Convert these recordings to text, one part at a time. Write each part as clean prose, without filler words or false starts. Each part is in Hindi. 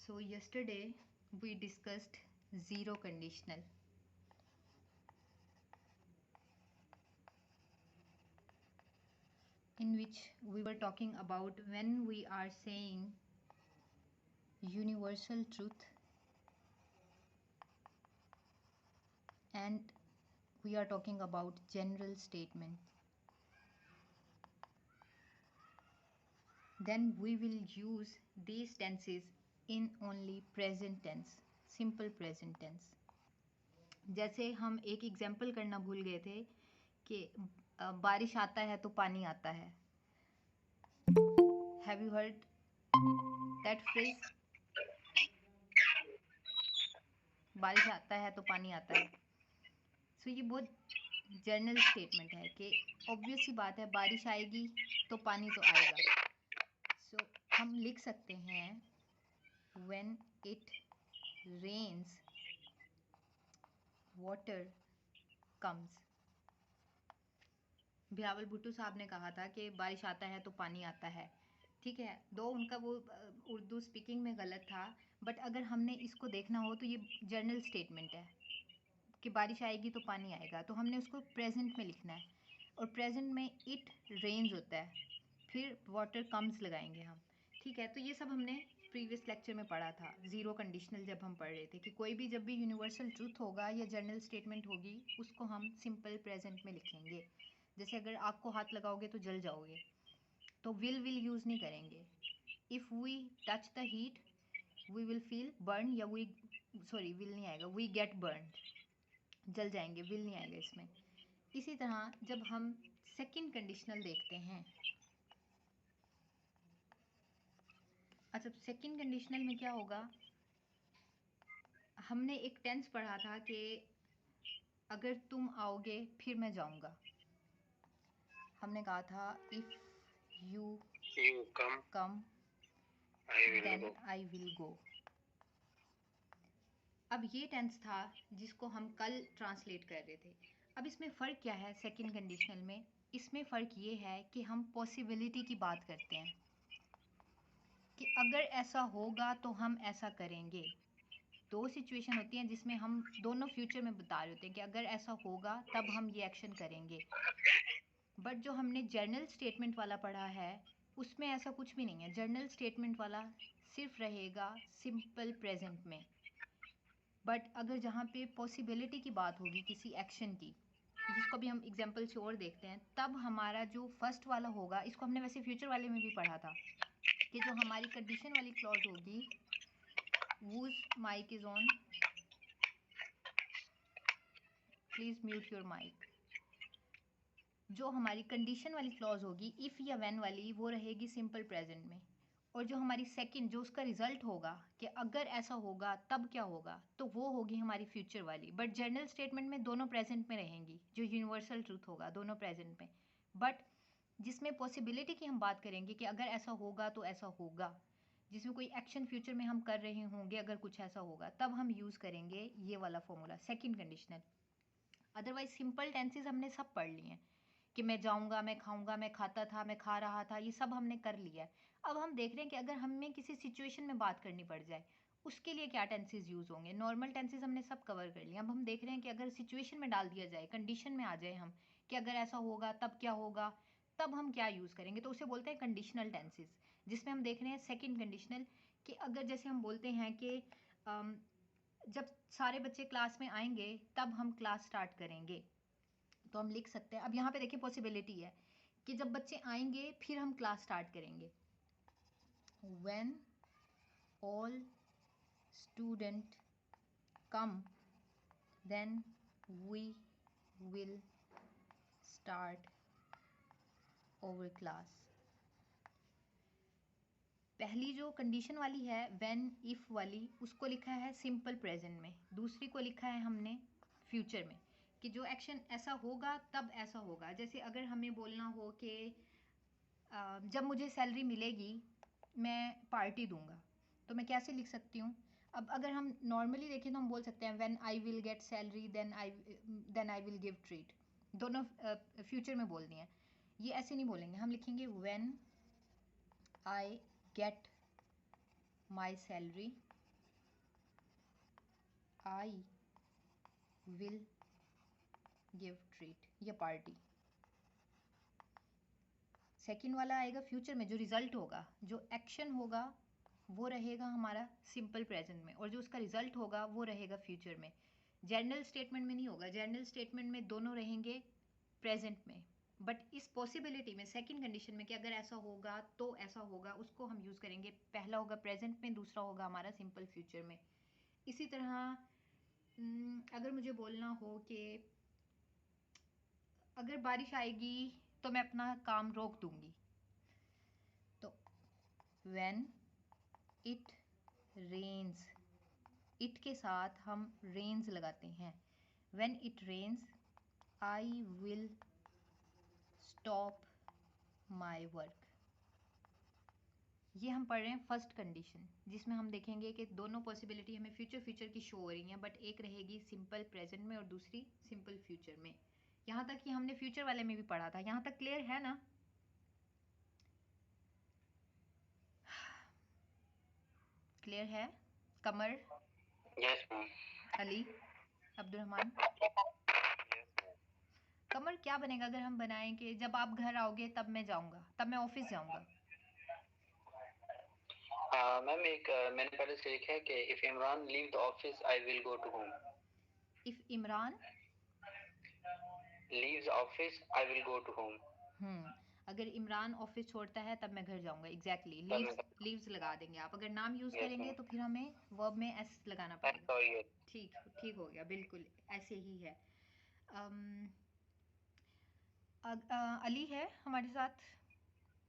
So yesterday we discussed zero conditional. In which we were talking about when we are saying universal truth and we are talking about general statement. Then we will use these tenses in only present tense, simple present tense. जैसे हम एक एग्जाम्पल करना भूल गए थे कि बारिश आता है तो पानी आता है. Have you heard that phrase? बारिश आता है तो पानी आता है. सो ये बहुत जनरल स्टेटमेंट है कि ऑब्वियस सी बात है बारिश आएगी तो पानी तो आएगा. सो हम लिख सकते हैं when it rains water comes. बिहावल Bhutto साहब ने कहा था कि बारिश आता है तो पानी आता है. ठीक है, दो उनका वो उर्दू स्पीकिंग में गलत था, बट अगर हमने इसको देखना हो तो ये जनरल स्टेटमेंट है कि बारिश आएगी तो पानी आएगा. तो हमने उसको प्रेजेंट में लिखना है और प्रेजेंट में इट रेन्स होता है, फिर वाटर कम्स लगाएंगे हम. ठीक है, तो ये सब हमने प्रीवियस लेक्चर में पढ़ा था. ज़ीरो कंडीशनल जब हम पढ़ रहे थे कि कोई भी जब भी यूनिवर्सल ट्रूथ होगा या जनरल स्टेटमेंट होगी उसको हम सिंपल प्रेजेंट में लिखेंगे. जैसे अगर आग को हाथ लगाओगे तो जल जाओगे, तो विल यूज़ नहीं करेंगे. If we touch the heat we will feel burn, या वी विल नहीं आएगा, वी गेट बर्न, जल जाएंगे, विल नहीं आएगा इसमें. इसी तरह जब हम सेकंड कंडीशनल देखते हैं, अच्छा सेकंड कंडीशनल में क्या होगा, हमने एक टेंस पढ़ा था कि अगर तुम आओगे फिर मैं जाऊंगा. हमने कहा था if you come then I will go. अब ये टेंस था जिसको हम कल ट्रांसलेट कर रहे थे. अब इसमें फ़र्क क्या है सेकंड कंडीशनल में? इसमें फ़र्क ये है कि हम पॉसिबिलिटी की बात करते हैं कि अगर ऐसा होगा तो हम ऐसा करेंगे. दो सिचुएशन होती हैं जिसमें हम दोनों फ्यूचर में बता रहे होते हैं कि अगर ऐसा होगा तब हम ये एक्शन करेंगे. बट जो हमने जर्नल स्टेटमेंट वाला पढ़ा है उसमें ऐसा कुछ भी नहीं है. जर्नल स्टेटमेंट वाला सिर्फ रहेगा सिंपल प्रेजेंट में. बट अगर जहाँ पे पॉसिबिलिटी की बात होगी किसी एक्शन की, जिसको भी हम एग्जाम्पल से और देखते हैं, तब हमारा जो फर्स्ट वाला होगा, इसको हमने वैसे फ्यूचर वाले में भी पढ़ा था कि जो हमारी कंडीशन वाली क्लॉज होगी, whose mic is on, please mute your mic. जो हमारी कंडीशन वाली क्लॉज होगी इफ़ या व्हेन वाली, वो रहेगी सिंपल प्रेजेंट में. और जो हमारी सेकंड, जो उसका रिजल्ट होगा कि अगर ऐसा होगा तब क्या होगा, तो वो होगी हमारी फ्यूचर वाली. बट जनरल स्टेटमेंट में दोनों प्रेजेंट में रहेंगी. जो यूनिवर्सल ट्रूथ होगा दोनों प्रेजेंट में. बट जिसमें पॉसिबिलिटी की हम बात करेंगे कि अगर ऐसा होगा तो ऐसा होगा, जिसमें कोई एक्शन फ्यूचर में हम कर रहे होंगे, अगर कुछ ऐसा होगा तब हम यूज़ करेंगे ये वाला formula second conditional. Otherwise simple tenses हमने सब पढ़ लिए हैं कि मैं जाऊंगा, मैं खाऊंगा, मैं खाता था, मैं खा रहा था, ये सब हमने कर लिया है. अब हम देख रहे हैं कि अगर हमें किसी सिचुएशन में बात करनी पड़ जाए उसके लिए क्या टेंसेज यूज़ होंगे. नॉर्मल टेंसेज हमने सब कवर कर लिया. अब हम देख रहे हैं कि अगर सिचुएशन में डाल दिया जाए, कंडीशन में आ जाए हम कि अगर ऐसा होगा तब क्या होगा, तब हम क्या यूज़ करेंगे, तो उसे बोलते हैं कंडीशनल टेंसेज. जिसमें हम देख रहे हैं सेकेंड कंडीशनल कि अगर जैसे हम बोलते हैं कि जब सारे बच्चे क्लास में आएंगे तब हम क्लास स्टार्ट करेंगे, तो हम लिख सकते हैं. अब यहाँ पे देखिए पॉसिबिलिटी है कि जब बच्चे आएंगे फिर हम क्लास स्टार्ट करेंगे. when all student come then we will start our class. पहली जो कंडीशन वाली है when if वाली, उसको लिखा है सिंपल प्रेजेंट में. दूसरी को लिखा है हमने फ्यूचर में कि जो एक्शन ऐसा होगा तब ऐसा होगा. जैसे अगर हमें बोलना हो कि जब मुझे सैलरी मिलेगी मैं पार्टी दूंगा, तो मैं कैसे लिख सकती हूँ. अब अगर हम नॉर्मली देखें तो हम बोल सकते हैं when I will get salary then I will give treat. दोनों फ्यूचर में बोल दिए हैं. ये ऐसे नहीं बोलेंगे, हम लिखेंगे when I get my salary I will give treat या पार्टी। सेकंड वाला आएगा फ्यूचर में, जो रिजल्ट होगा, जो एक्शन होगा वो रहेगा हमारा सिंपल प्रेजेंट में, और जो उसका रिजल्ट होगा वो रहेगा फ्यूचर में। जनरल स्टेटमेंट में नहीं होगा, जनरल स्टेटमेंट में दोनों रहेंगे प्रेजेंट में, बट इस पॉसिबिलिटी में सेकंड कंडीशन में कि अगर ऐसा होगा तो ऐसा होगा, उसको हम यूज़ करेंगे। पहला होगा प्रेजेंट में, दूसरा होगा हमारा सिंपल फ्यूचर में। इसी तरह अगर मुझे बोलना हो कि अगर बारिश आएगी तो मैं अपना काम रोक दूंगी, तो व्हेन इट रेन्स, इट के साथ हम रेन्स लगाते हैं। When it rains I will stop my work. ये हम पढ़ रहे हैं फर्स्ट कंडीशन, जिसमें हम देखेंगे कि दोनों पॉसिबिलिटी हमें फ्यूचर की शो हो रही हैं, बट एक रहेगी सिंपल प्रेजेंट में और दूसरी सिंपल फ्यूचर में। यहाँ तक कि हमने फ्यूचर वाले में भी पढ़ा था। यहाँ तक क्लियर है ना? क्लियर है? कमर, यस मैम। अली, अब्दुलरहमान। कमर क्या बनेगा अगर हम बनाएं कि जब आप घर आओगे तब मैं जाऊंगा, तब मैं ऑफिस जाऊंगा। मैम एक मैंने पहले से लिखा है कि if Imran leave the office I will go to home. If Imran leaves office I will go to home. अगर इमरान ऑफिस छोड़ता है तब मैं घर जाऊंगा। एग्जैक्टली, तब लीव्स मैं लीव्स लगा देंगे आप। अगर नाम यूज यस करेंगे मैम। तो फिर हमें वर्ब में एस लगाना पड़ेगा। सॉरी। ठीक ठीक हो गया, बिल्कुल ऐसे ही है। अम, अली है हमारे साथ।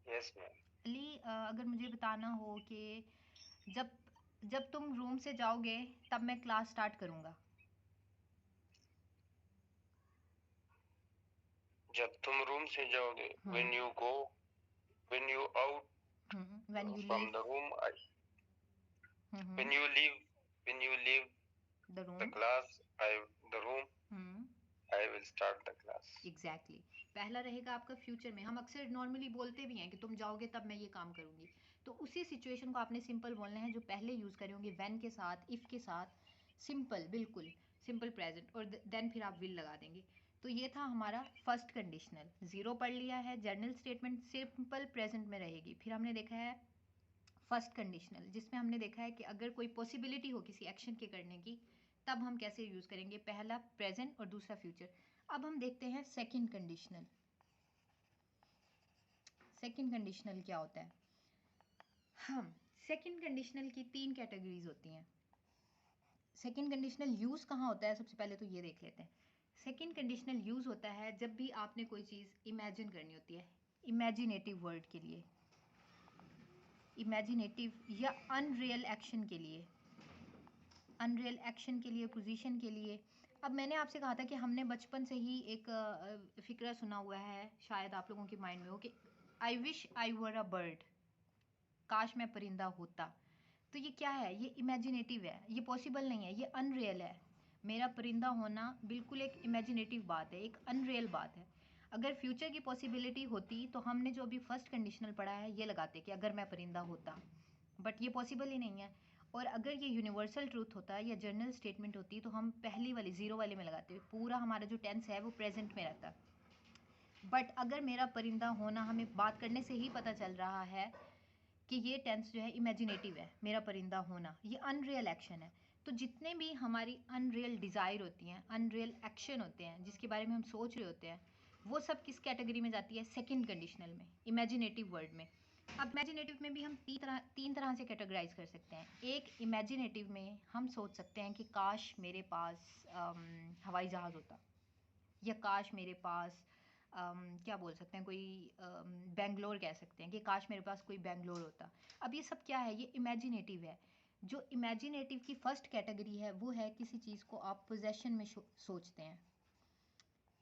Yes ma'am. अली, अगर मुझे बताना हो कि जब जब तुम रूम से जाओगे तब मैं क्लास स्टार्ट करूंगा। जब तुम रूम से जाओगे, when you go, when you out when you from leave, the room, when you leave, when you leave the the room, class, the room, I will start the class. Exactly. पहला रहेगा आपका फ्यूचर में। हम अक्सर नॉर्मली बोलते भी हैं कि तुम जाओगे तब मैं ये काम करूंगी, तो उसी सिचुएशन को आपने सिंपल बोलना है जो पहले यूज़ करे होंगे व्हेन के साथ, इफ़ के साथ। सिंपल, बिल्कुल सिंपल प्रेजेंट, और देन फिर आप विल लगा देंगे। तो ये था हमारा फर्स्ट कंडीशनल। ज़ीरो पढ़ लिया है। जनरल स्टेटमेंट सिंपल प्रेजेंट में रहेगी। फिर हमने देखा है फर्स्ट कंडीशनल, जिसमें हमने देखा है कि अगर कोई पॉसिबिलिटी हो किसी एक्शन के करने की तब हम कैसे यूज़ करेंगे, पहला प्रेजेंट और दूसरा फ्यूचर। अब हम देखते हैं सेकंड कंडीशनल। सेकंड कंडीशनल क्या होता है? हम सेकंड कंडीशनल की 3 कैटेगरीज होती हैं। सेकंड कंडीशनल यूज़ कहाँ होता है, सबसे पहले तो ये देख लेते हैं। सेकंड कंडीशनल यूज़ होता है जब भी आपने कोई चीज़ इमेजिन करनी होती है, इमेजिनेटिव वर्ड के लिए, इमेजिनेटिव या अनरियल एक्शन के लिए, अनरियल एक्शन के लिए, पोजीशन के लिए। अब मैंने आपसे कहा था कि हमने बचपन से ही एक फ़िक्रा सुना हुआ है, शायद आप लोगों के माइंड में हो, कि I wish I were a bird, काश मैं परिंदा होता। तो ये क्या है? ये इमेजिनेटिव है, ये पॉसिबल नहीं है, ये अनरियल है। मेरा परिंदा होना बिल्कुल एक इमेजिनेटिव बात है, एक अनरियल बात है। अगर फ्यूचर की पॉसिबिलिटी होती तो हमने जो अभी फर्स्ट कंडीशनल पढ़ा है ये लगाते कि अगर मैं परिंदा होता, बट ये पॉसिबल ही नहीं है। और अगर ये यूनिवर्सल ट्रूथ होता या जनरल स्टेटमेंट होती तो हम पहली वाली ज़ीरो वाले में लगाते, पूरा हमारा जो टेंस है वो प्रेजेंट में रहता। बट अगर मेरा परिंदा होना हमें बात करने से ही पता चल रहा है कि ये टेंस जो है इमेजिनेटिव है, मेरा परिंदा होना, ये अनरियल एक्शन है। तो जितने भी हमारी अनरियल डिज़ायर होती हैं, अनरियल एक्शन होते हैं जिसके बारे में हम सोच रहे होते हैं, वो सब किस कैटेगरी में जाती है? सेकंड कंडीशनल में, इमेजिनेटिव वर्ड में। अब इमेजिनेटिव में भी हम तीन तरह से कैटेगराइज कर सकते हैं। एक, इमेजिनेटिव में हम सोच सकते हैं कि काश मेरे पास हवाई जहाज़ होता, या काश मेरे पास क्या बोल सकते हैं, कोई बेंगलोर कह सकते हैं कि काश मेरे पास कोई बेंगलोर होता। अब ये सब क्या है? ये इमेजिनेटिव है। जो इमेजिनेटिव की फर्स्ट कैटेगरी है वो है किसी चीज़ को आप पोजेशन में सोचते हैं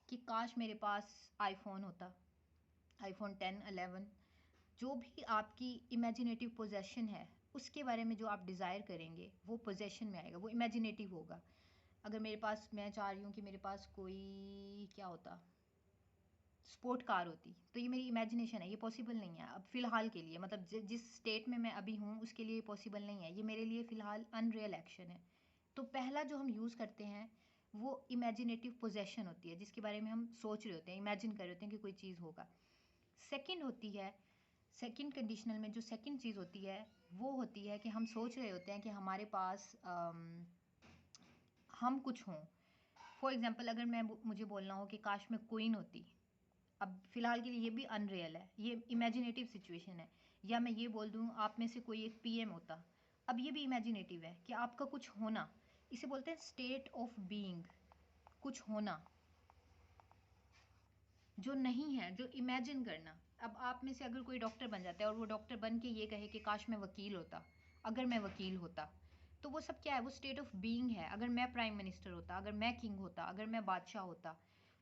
कि काश मेरे पास आईफोन होता, आईफोन 10, 11, जो भी आपकी इमेजिनेटिव पोजेशन है उसके बारे में जो आप डिज़ायर करेंगे वो पोजेशन में आएगा, वो इमेजिनेटिव होगा। अगर मेरे पास, मैं चाह रही हूँ कि मेरे पास कोई क्या होता, स्पोर्ट कार होती, तो ये मेरी इमेजिनेशन है, ये पॉसिबल नहीं है अब फ़िलहाल के लिए। मतलब जिस स्टेट में मैं अभी हूँ उसके लिए पॉसिबल नहीं है, ये मेरे लिए फ़िलहाल अनरियल एक्शन है। तो पहला जो हम यूज़ करते हैं वो इमेजिनेटिव पोजेशन होती है, जिसके बारे में हम सोच रहे होते हैं, इमेजिन कर रहे होते हैं कि कोई चीज़ होगा। सेकंड होती है, सेकंड कंडीशनल में जो सेकंड चीज़ होती है वो होती है कि हम सोच रहे होते हैं कि हमारे पास हम कुछ हों। फॉर एग्जांपल अगर मुझे बोलना हो कि काश मैं क्वीन होती, अब फिलहाल के लिए ये भी अनरियल है, ये इमेजिनेटिव सिचुएशन है। या मैं ये बोल दूँ आप में से कोई एक पीएम होता, अब ये भी इमेजिनेटिव है कि आपका कुछ होना, इसे बोलते हैं स्टेट ऑफ बीइंग, कुछ होना जो नहीं है, जो इमेजिन करना। अब आप में से अगर कोई डॉक्टर बन जाता है और वो डॉक्टर बन के ये कहे कि काश मैं वकील होता, अगर मैं वकील होता, तो वो सब क्या है, वो स्टेट ऑफ बीइंग है। अगर मैं प्राइम मिनिस्टर होता, अगर मैं किंग होता, अगर मैं बादशाह होता,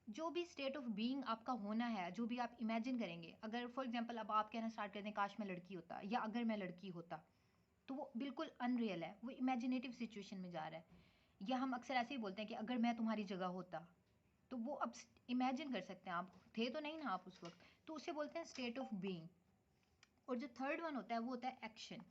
जो भी स्टेट ऑफ बीइंग आपका होना है, जो भी आप इमेजिन करेंगे। अगर फॉर एग्जांपल अब आप कहना स्टार्ट कर दें काश मैं लड़की होता या अगर मैं लड़की होता, तो वो बिल्कुल अनरियल है, वो इमेजिनेटिव सिचुएशन में जा रहा है। या हम अक्सर ऐसे ही बोलते हैं कि अगर मैं तुम्हारी जगह होता, तो वो अब इमेजिन कर सकते हैं, आप थे तो नहीं ना आप उस वक्त, तो उसे बोलते हैं स्टेट ऑफ बीइंग। और जो थर्ड वन होता है वो होता है एक्शन,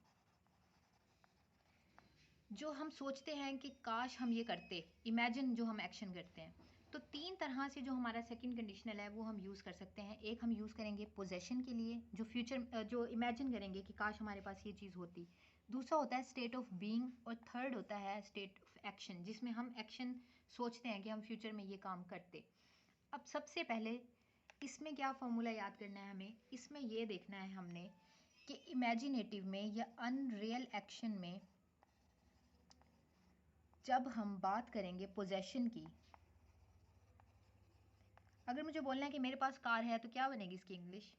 जो हम सोचते हैं कि काश हम ये करते, इमेजिन जो हम एक्शन करते हैं। तो तीन तरह से जो हमारा सेकंड कंडीशनल है वो हम यूज़ कर सकते हैं। एक हम यूज़ करेंगे पोजेशन के लिए, जो फ्यूचर जो इमेजिन करेंगे कि काश हमारे पास ये चीज़ होती। दूसरा होता है स्टेट ऑफ बीइंग, और थर्ड होता है स्टेट ऑफ एक्शन, जिसमें हम एक्शन सोचते हैं कि हम फ्यूचर में ये काम करते। अब सबसे पहले इसमें क्या फॉर्मूला याद करना है हमें, इसमें ये देखना है हमने कि इमेजिनेटिव में या अनरियल एक्शन में जब हम बात करेंगे पोजेशन की, अगर मुझे बोलना है कि मेरे पास कार है तो क्या बनेगी इसकी English?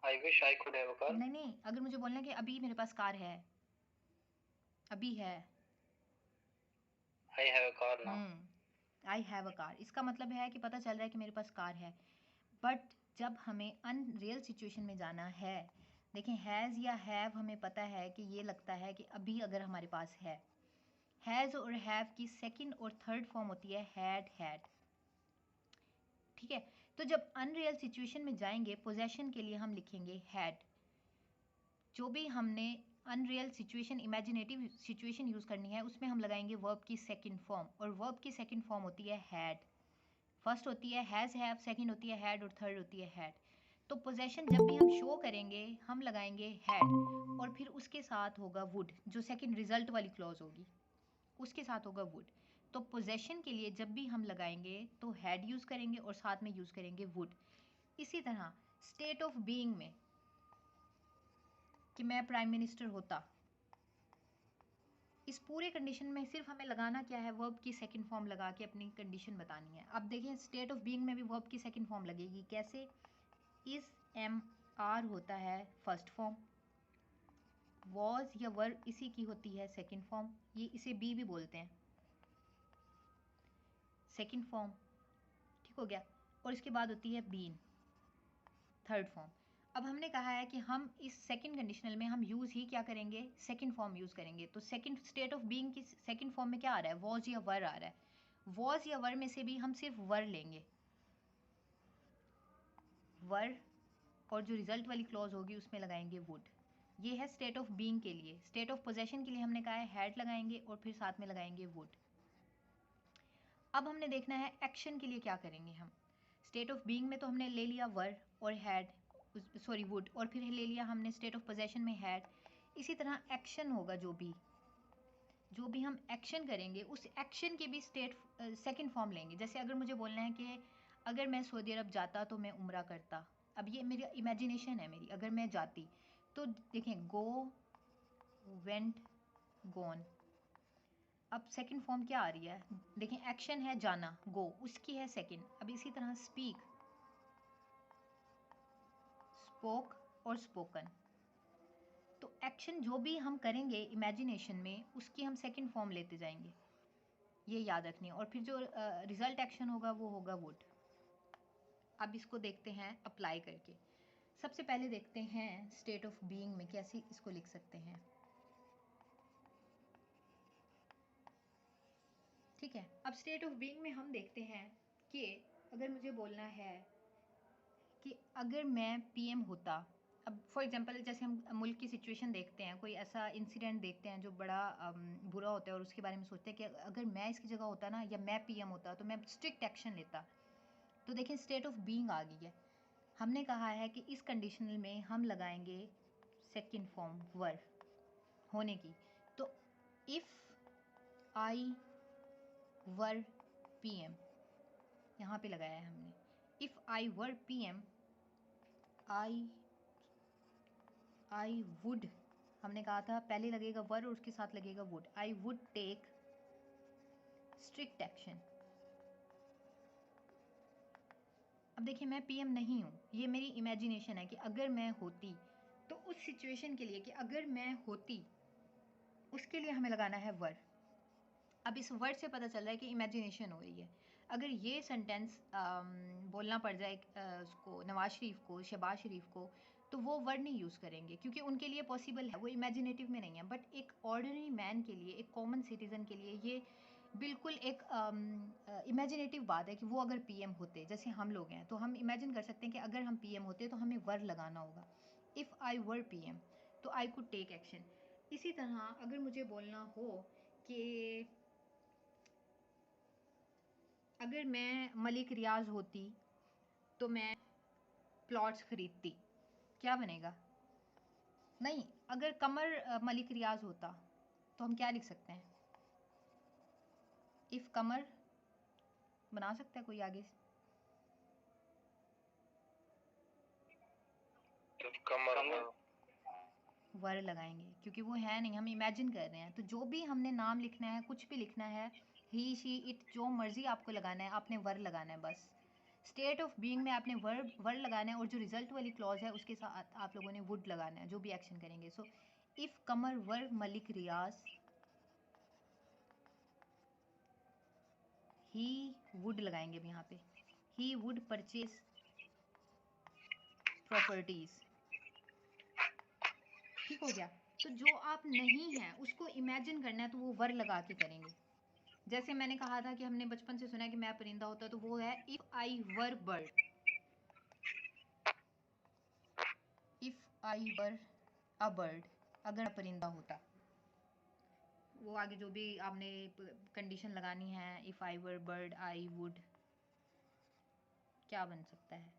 I wish I could have a car. नहीं नहीं, अगर मुझे बोलना है कि अभी मेरे पास कार है, अभी है। I have a car now. I have a car, इसका मतलब है कि पता चल रहा है कि मेरे पास कार है। बट जब हमें अनरियल सिचुएशन में जाना है, देखें हैज़ या हैव हमें पता है कि ये लगता है कि अभी अगर हमारे पास है। हैज़ और हैव की सेकंड और थर्ड फॉर्म होती है हैड। ठीक है, तो जब अनरियल सिचुएशन में जाएंगे पोजेशन के लिए हम लिखेंगे हैड। जो भी हमने unreal situation, imaginative situation use करनी है उसमें हम लगाएंगे वर्ब की सेकंड फॉर्म, और वर्ब की सेकंड फॉर्म होती है हैड। फर्स्ट होती है हैज़ हैव, सेकंड होती है हैड और थर्ड होती है हैड। तो पोजेशन जब भी हम शो करेंगे हम लगाएंगे हैड, और फिर उसके साथ होगा वुड, जो सेकंड रिजल्ट वाली क्लॉज होगी उसके साथ होगा वुड। तो पोजेशन के लिए जब भी हम लगाएंगे तो हैड यूज़ करेंगे और साथ में यूज़ करेंगे वुड। इसी तरह स्टेट ऑफ बीइंग में कि मैं प्राइम मिनिस्टर होता, इस पूरे कंडीशन में सिर्फ हमें लगाना क्या है, वर्ब की सेकंड फॉर्म लगा के अपनी कंडीशन बतानी है। अब देखिए स्टेट ऑफ बीइंग में भी वर्ब की सेकंड फॉर्म लगेगी, कैसे? इज एम आर होता है फर्स्ट फॉर्म, वॉज या वर इसी की होती है सेकंड फॉर्म, ये इसे बी भी बोलते हैं, सेकंड फॉर्म। ठीक हो गया, और इसके बाद होती है बीन, थर्ड फॉर्म। अब हमने कहा है कि हम इस सेकंड कंडीशनल में हम यूज़ ही क्या करेंगे, सेकंड फॉर्म यूज़ करेंगे। तो सेकंड स्टेट ऑफ बीइंग की सेकंड फॉर्म में क्या आ रहा है, वॉज या वर आ रहा है। वॉज या वर में से भी हम सिर्फ वर लेंगे, वर, और जो रिजल्ट वाली क्लॉज होगी उसमें लगाएंगे वुड। ये है स्टेट ऑफ बीइंग के लिए। स्टेट ऑफ पोजेशन के लिए हमने कहा है हैड लगाएंगे और फिर साथ में लगाएंगे वुड। अब हमने देखना है एक्शन के लिए क्या करेंगे हम। स्टेट ऑफ बीइंग में तो हमने ले लिया वर और हैड, सॉरी वुड, और फिर ले लिया हमने स्टेट ऑफ पोजेशन में हैड। इसी तरह एक्शन होगा, जो भी हम एक्शन करेंगे उस एक्शन की भी स्टेट सेकंड फॉर्म लेंगे। जैसे अगर मुझे बोलना है कि अगर मैं सऊदी अरब जाता तो मैं उम्रा करता, अब ये मेरी इमेजिनेशन है मेरी, अगर मैं जाती तो देखें गो, वेंट, गोन। अब सेकंड फॉर्म क्या आ रही है, देखें एक्शन है जाना, गो, उसकी है सेकंड। अब इसी तरह स्पीक, स्पोक और स्पोकन। तो एक्शन जो भी हम करेंगे इमेजिनेशन में उसकी हम सेकंड फॉर्म लेते जाएंगे, ये याद रखनी है। और फिर जो रिजल्ट एक्शन होगा वो होगा वुड। अब इसको देखते हैं अप्लाई करके। सबसे पहले देखते हैं स्टेट ऑफ बीइंग में कैसे इसको लिख सकते हैं। ठीक है, अब स्टेट ऑफ बीइंग में हम देखते हैं कि अगर मुझे बोलना है कि अगर मैं पीएम होता, अब फॉर एग्जांपल जैसे हम मुल्क की सिचुएशन देखते हैं, कोई ऐसा इंसिडेंट देखते हैं जो बड़ा बुरा होता है और उसके बारे में सोचते हैं कि अगर मैं इसकी जगह होता ना या मैं पीएम होता तो मैं स्ट्रिक्ट एक्शन लेता। तो देखें स्टेट ऑफ बीइंग आ गई है। हमने कहा है कि इस कंडीशनल में हम लगाएंगे सेकंड फॉर्म वर होने की। तो इफ़ आई वर पीएम यहाँ पे लगाया है हमने। If I were PM I would, हमने कहा था पहले लगेगा वर और उसके साथ लगेगा would. I would take strict action. अब देखिए मैं पीएम नहीं हूँ, ये मेरी इमेजिनेशन है कि अगर मैं होती, तो उस सिचुएशन के लिए कि अगर मैं होती उसके लिए हमें लगाना है वर। अब इस वर्ड से पता चल रहा है कि इमेजिनेशन हो रही है। अगर ये सेंटेंस बोलना पड़ जाए उसको नवाज शरीफ को, शहबाज शरीफ को, तो वो वर्ड नहीं यूज़ करेंगे क्योंकि उनके लिए पॉसिबल है, वो इमेजिनेटिव में नहीं है। बट एक ऑर्डिनरी मैन के लिए, एक कॉमन सिटीज़न के लिए ये बिल्कुल एक इमेजिनेटिव बात है कि वो अगर पीएम होते, जैसे हम लोग हैं, तो हम इमेजिन कर सकते हैं कि अगर हम पीएम होते तो हमें वर लगाना होगा। इफ़ आई वर पीएम तो आई कुड टेक एक्शन। इसी तरह अगर मुझे बोलना हो कि अगर मैं मलिक रियाज होती तो मैं प्लॉट्स खरीदती, क्या बनेगा? नहीं, अगर कमर मलिक रियाज होता तो हम क्या लिख सकते हैं? इफ़ कमर बना सकता है कोई आगे से? कमर वर लगाएंगे क्योंकि वो है नहीं, हम इमेजिन कर रहे हैं। तो जो भी हमने नाम लिखना है, कुछ भी लिखना है, ही शी इट, जो मर्जी आपको लगाना है, आपने वर लगाना है बस। स्टेट ऑफ बीइंग में आपने वर लगाना है और जो रिजल्ट वाली क्लॉज है उसके साथ आप लोगों ने वुड लगाना है जो भी एक्शन करेंगे। So if Qamar were Malik Riaz he would लगाएंगे अब यहाँ पे। He would purchase properties. ठीक हो गया? तो जो आप नहीं हैं उसको इमेजिन करना है तो वो वर लगा के करेंगे। जैसे मैंने कहा था कि हमने बचपन से सुना है कि मैं परिंदा होता, तो वो है if I were bird. If I were a bird, अगर परिंदा होता। वो आगे जो भी आपने कंडीशन लगानी है, if I were bird I would, क्या बन सकता है?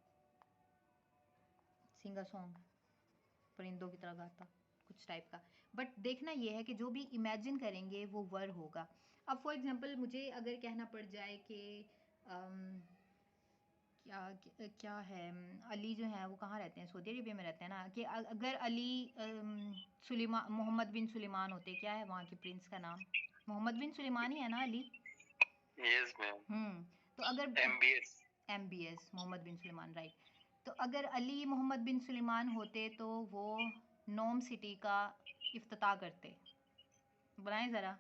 सिंग अ सॉन्ग, परिंदों की तरह गाता, कुछ टाइप का। बट देखना ये है कि जो भी इमेजिन करेंगे वो वर होगा। अब फॉर एग्जांपल मुझे अगर कहना पड़ जाए कि क्या क्या है, अली जो है वो कहाँ रहते हैं? सऊदी अरेबिया में रहते हैं ना। कि अगर अली सुलेमान, मोहम्मद बिन सुलेमान होते, क्या है वहाँ के प्रिंस का नाम? मोहम्मद बिन सुलेमान ही है ना अली? Yes ma'am. तो अगर MBS मोहम्मद बिन सुलेमान, राइट। तो अगर अली मोहम्मद बिन सुलेमान होते तो वो नोम सिटी का इफ्तिताह करते। बनाए ज़रा।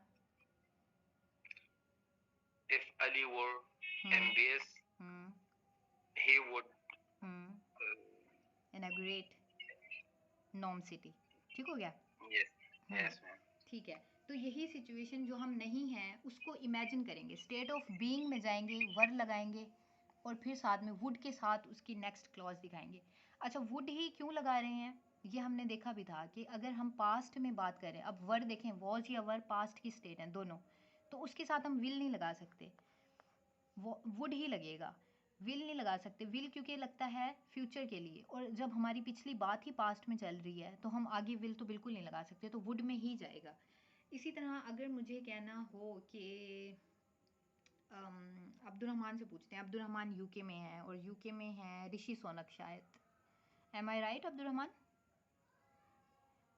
If Ali were hmm MBS, hmm he would inaugurate Neom city. ठीक हो गया? yes, hmm yes ma'am. ठीक है। तो यही सिचुएशन जो हम नहीं हैं उसको इमेजिन करेंगे, स्टेट ऑफ बीइंग में जाएंगे, वर लगाएंगे और फिर साथ में वुड के साथ उसकी नेक्स्ट क्लॉज दिखाएंगे। अच्छा, वुड ही क्यों लगा रहे हैं? ये हमने देखा भी था कि अगर हम पास्ट में बात करें, अब वर देखें, वॉज या वर पास्ट की स्टेट है दोनों, तो उसके साथ हम विल नहीं लगा सकते, वो वुड ही लगेगा। विल नहीं लगा सकते, विल क्योंकि लगता है फ्यूचर के लिए, और जब हमारी पिछली बात ही पास्ट में चल रही है तो हम आगे विल तो बिल्कुल नहीं लगा सकते, तो वुड में ही जाएगा। इसी तरह अगर मुझे कहना हो कि अब्दुलरहमान से पूछते हैं, अब्दुलरहमान यूके में है और यूके में है ऋषि सोनक शायद। Am I right Abdulrahman?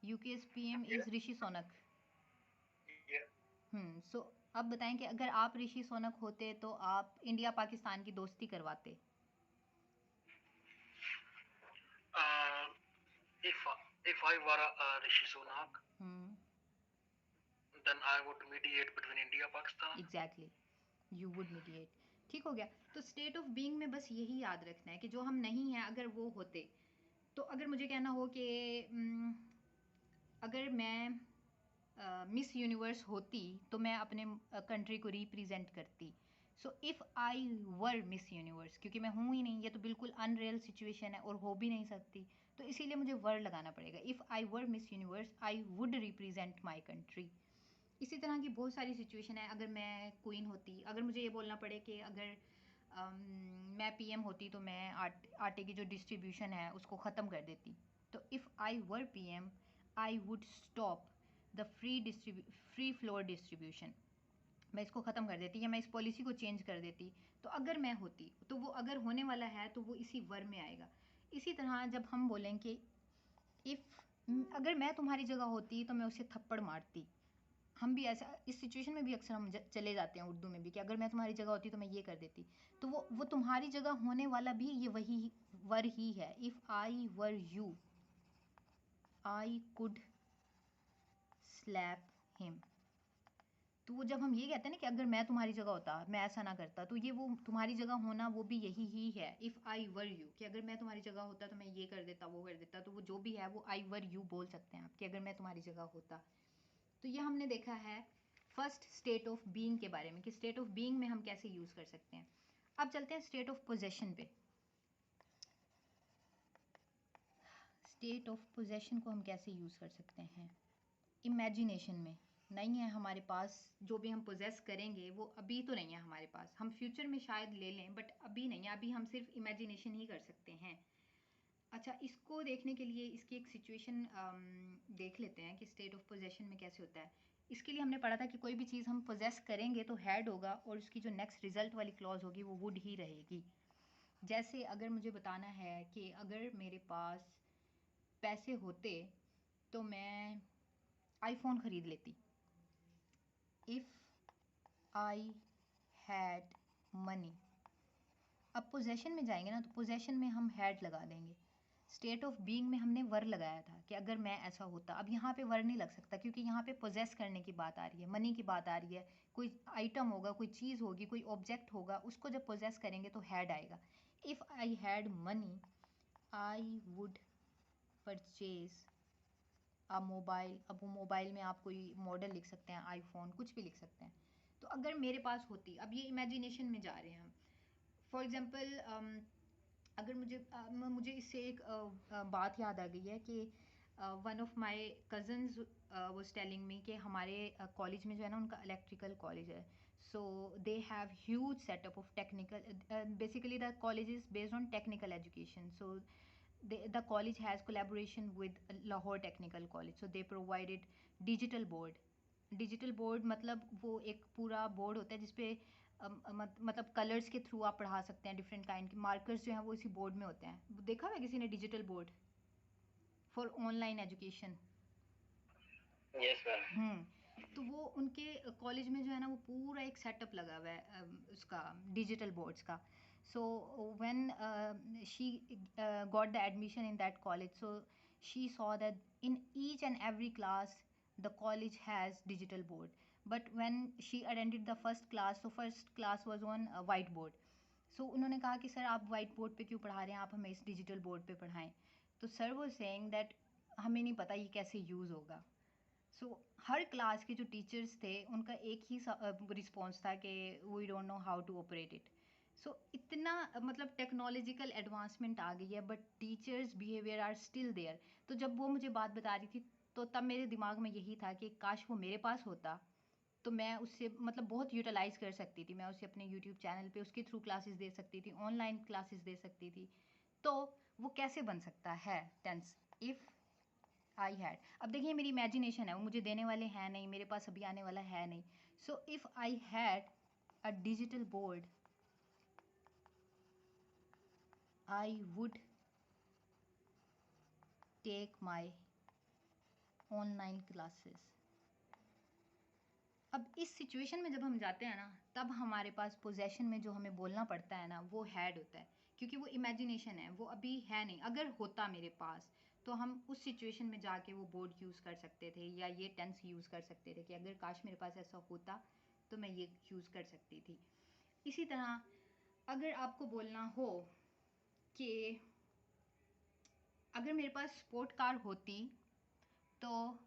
UK PM is Rishi Sunak. So अब बताएं कि अगर आप ऋषि सोनक होते तो आप इंडिया पाकिस्तान की दोस्ती करवाते? If I were Rishi Sunak, then I would mediate between India Pakistan. Exactly, you would mediate. ठीक हो गया? तो स्टेट ऑफ बीइंग में बस यही याद रखना है कि जो हम नहीं हैं अगर वो होते। तो अगर मुझे कहना हो कि अगर मैं मिस यूनिवर्स होती तो मैं अपने कंट्री को रिप्रेजेंट करती। सो if I were miss universe, क्योंकि मैं हूँ ही नहीं, ये तो बिल्कुल अनरियल सिचुएशन है और हो भी नहीं सकती, तो इसीलिए मुझे वर लगाना पड़ेगा। If I were miss universe I would represent my country. इसी तरह की बहुत सारी सिचुएशन है। अगर मैं क्वीन होती, अगर मुझे ये बोलना पड़े कि अगर मैं पीएम होती तो मैं आटे की जो डिस्ट्रीब्यूशन है उसको ख़त्म कर देती। तो if I were PM I would stop the free floor distribution. मैं इसको ख़त्म कर देती या मैं इस पॉलिसी को चेंज कर देती। तो अगर मैं होती तो वो अगर होने वाला है तो वो इसी वर में आएगा। इसी तरह जब हम बोलें कि इफ़ अगर मैं तुम्हारी जगह होती तो मैं उसे थप्पड़ मारती। हम भी ऐसा इस सिचुएशन में भी अक्सर हम चले जाते हैं उर्दू में भी कि अगर मैं तुम्हारी जगह होती तो मैं ये कर देती। तो वो तुम्हारी जगह होने वाला भी ये वही वर ही है। If I were you I could slap him. तो वो जब हम ये कहते हैं ना कि अगर मैं तुम्हारी जगह होता मैं ऐसा ना करता, तो ये वो तुम्हारी जगह होना वो भी यही ही है। इफ़ आई वर यू, कि अगर मैं तुम्हारी जगह होता तो मैं ये कर देता वो कर देता, तो वो जो भी है वो आई वर यू बोल सकते हैं आप कि अगर मैं तुम्हारी जगह होता। तो ये हमने देखा है फर्स्ट स्टेट ऑफ बीइंग के बारे में कि स्टेट ऑफ बीइंग में हम कैसे यूज़ कर सकते हैं। अब चलते हैं स्टेट ऑफ पोजेशन पे। स्टेट ऑफ पोजेशन को हम कैसे यूज़ कर सकते हैं इमेजिनेशन में। नहीं है हमारे पास, जो भी हम पोजेस करेंगे वो अभी तो नहीं है हमारे पास, हम फ्यूचर में शायद ले लें बट अभी नहीं है, अभी हम सिर्फ इमेजिनेशन ही कर सकते हैं। अच्छा, इसको देखने के लिए इसकी एक सिचुएशन देख लेते हैं कि स्टेट ऑफ पोजेशन में कैसे होता है। इसके लिए हमने पढ़ा था कि कोई भी चीज़ हम पोजेस करेंगे तो हैड होगा और उसकी जो नेक्स्ट रिजल्ट वाली क्लॉज होगी वो वुड ही रहेगी। जैसे अगर मुझे बताना है कि अगर मेरे पास पैसे होते तो मैं आईफोन ख़रीद लेती। If I had money. अब पोजेशन में जाएंगे ना, तो पोजेशन में हम हैड लगा देंगे। स्टेट ऑफ बीइंग में हमने वर लगाया था कि अगर मैं ऐसा होता। अब यहाँ पे वर नहीं लग सकता क्योंकि यहाँ पे पोजेस करने की बात आ रही है, मनी की बात आ रही है। कोई आइटम होगा, कोई चीज़ होगी, कोई ऑब्जेक्ट होगा, उसको जब पोजेस करेंगे तो हैड आएगा। If I had money I would purchase a mobile. अब वो मोबाइल में आप कोई मॉडल लिख सकते हैं, आईफोन, कुछ भी लिख सकते हैं। तो अगर मेरे पास होती, अब ये इमेजिनेशन में जा रहे हैं हम। फॉर एग्जांपल अगर मुझे इससे एक बात याद आ गई है कि one of my cousins was telling me कि हमारे कॉलेज में जो है ना, उनका इलेक्ट्रिकल कॉलेज है। So they have huge setup of technical, basically the college is based on technical education. So the college has collaboration with Lahore Technical College, so they provided digital board. Digital board मतलब वो एक पूरा बोर्ड होता है जिसपे मतलब कलर्स के थ्रू आप पढ़ा सकते हैं। डिफरेंट काइंड के मार्कर्स जो हैं वो इसी बोर्ड में होते हैं। देखा हुआ किसी ने digital board for online education? Yes ma'am. तो वो उनके कॉलेज में जो है ना वो पूरा एक सेटअप लगा हुआ है उसका, डिजिटल बोर्ड्स का। So when she got the admission in that college, so she saw that in each and every class the college has digital board. But when she attended the first class, so first class was on white board. So उन्होंने कहा कि सर आप वाइट बोर्ड पे क्यों पढ़ा रहे हैं, आप हमें इस डिजिटल बोर्ड पे पढ़ाएं। तो सर वो सेइंग दैट हमें नहीं पता ये कैसे यूज़ होगा। सो हर क्लास के जो टीचर्स थे उनका एक ही रिस्पॉन्स था कि we don't know how to operate it. So इतना मतलब टेक्नोलॉजिकल एडवांसमेंट आ गई है but teachers behaviour are still there. तो जब वो मुझे बात बता रही थी तो तब मेरे दिमाग में यही था कि काश वो मेरे पास होता तो मैं उससे मतलब बहुत यूटिलाइज़ कर सकती थी। मैं उसे अपने यूट्यूब चैनल पे उसके थ्रू क्लासेस दे सकती थी, ऑनलाइन क्लासेस दे सकती थी। तो वो कैसे बन सकता है टेंस, इफ़ आई हैड। अब देखिए मेरी इमेजिनेशन है, वो मुझे देने वाले हैं नहीं, मेरे पास अभी आने वाला है नहीं। So if I had a digital board I would take my online classes. अब इस सिचुएशन में जब हम जाते हैं ना, तब हमारे पास पोजेशन में जो हमें बोलना पड़ता है ना वो हैड होता है, क्योंकि वो इमेजिनेशन है, वो अभी है नहीं। अगर होता मेरे पास तो हम उस सिचुएशन में जाके वो बोर्ड यूज़ कर सकते थे या ये टेंस यूज़ कर सकते थे कि अगर काश मेरे पास ऐसा होता तो मैं ये यूज़ कर सकती थी। इसी तरह अगर आपको बोलना हो कि अगर मेरे पास स्पोर्ट कार होती तो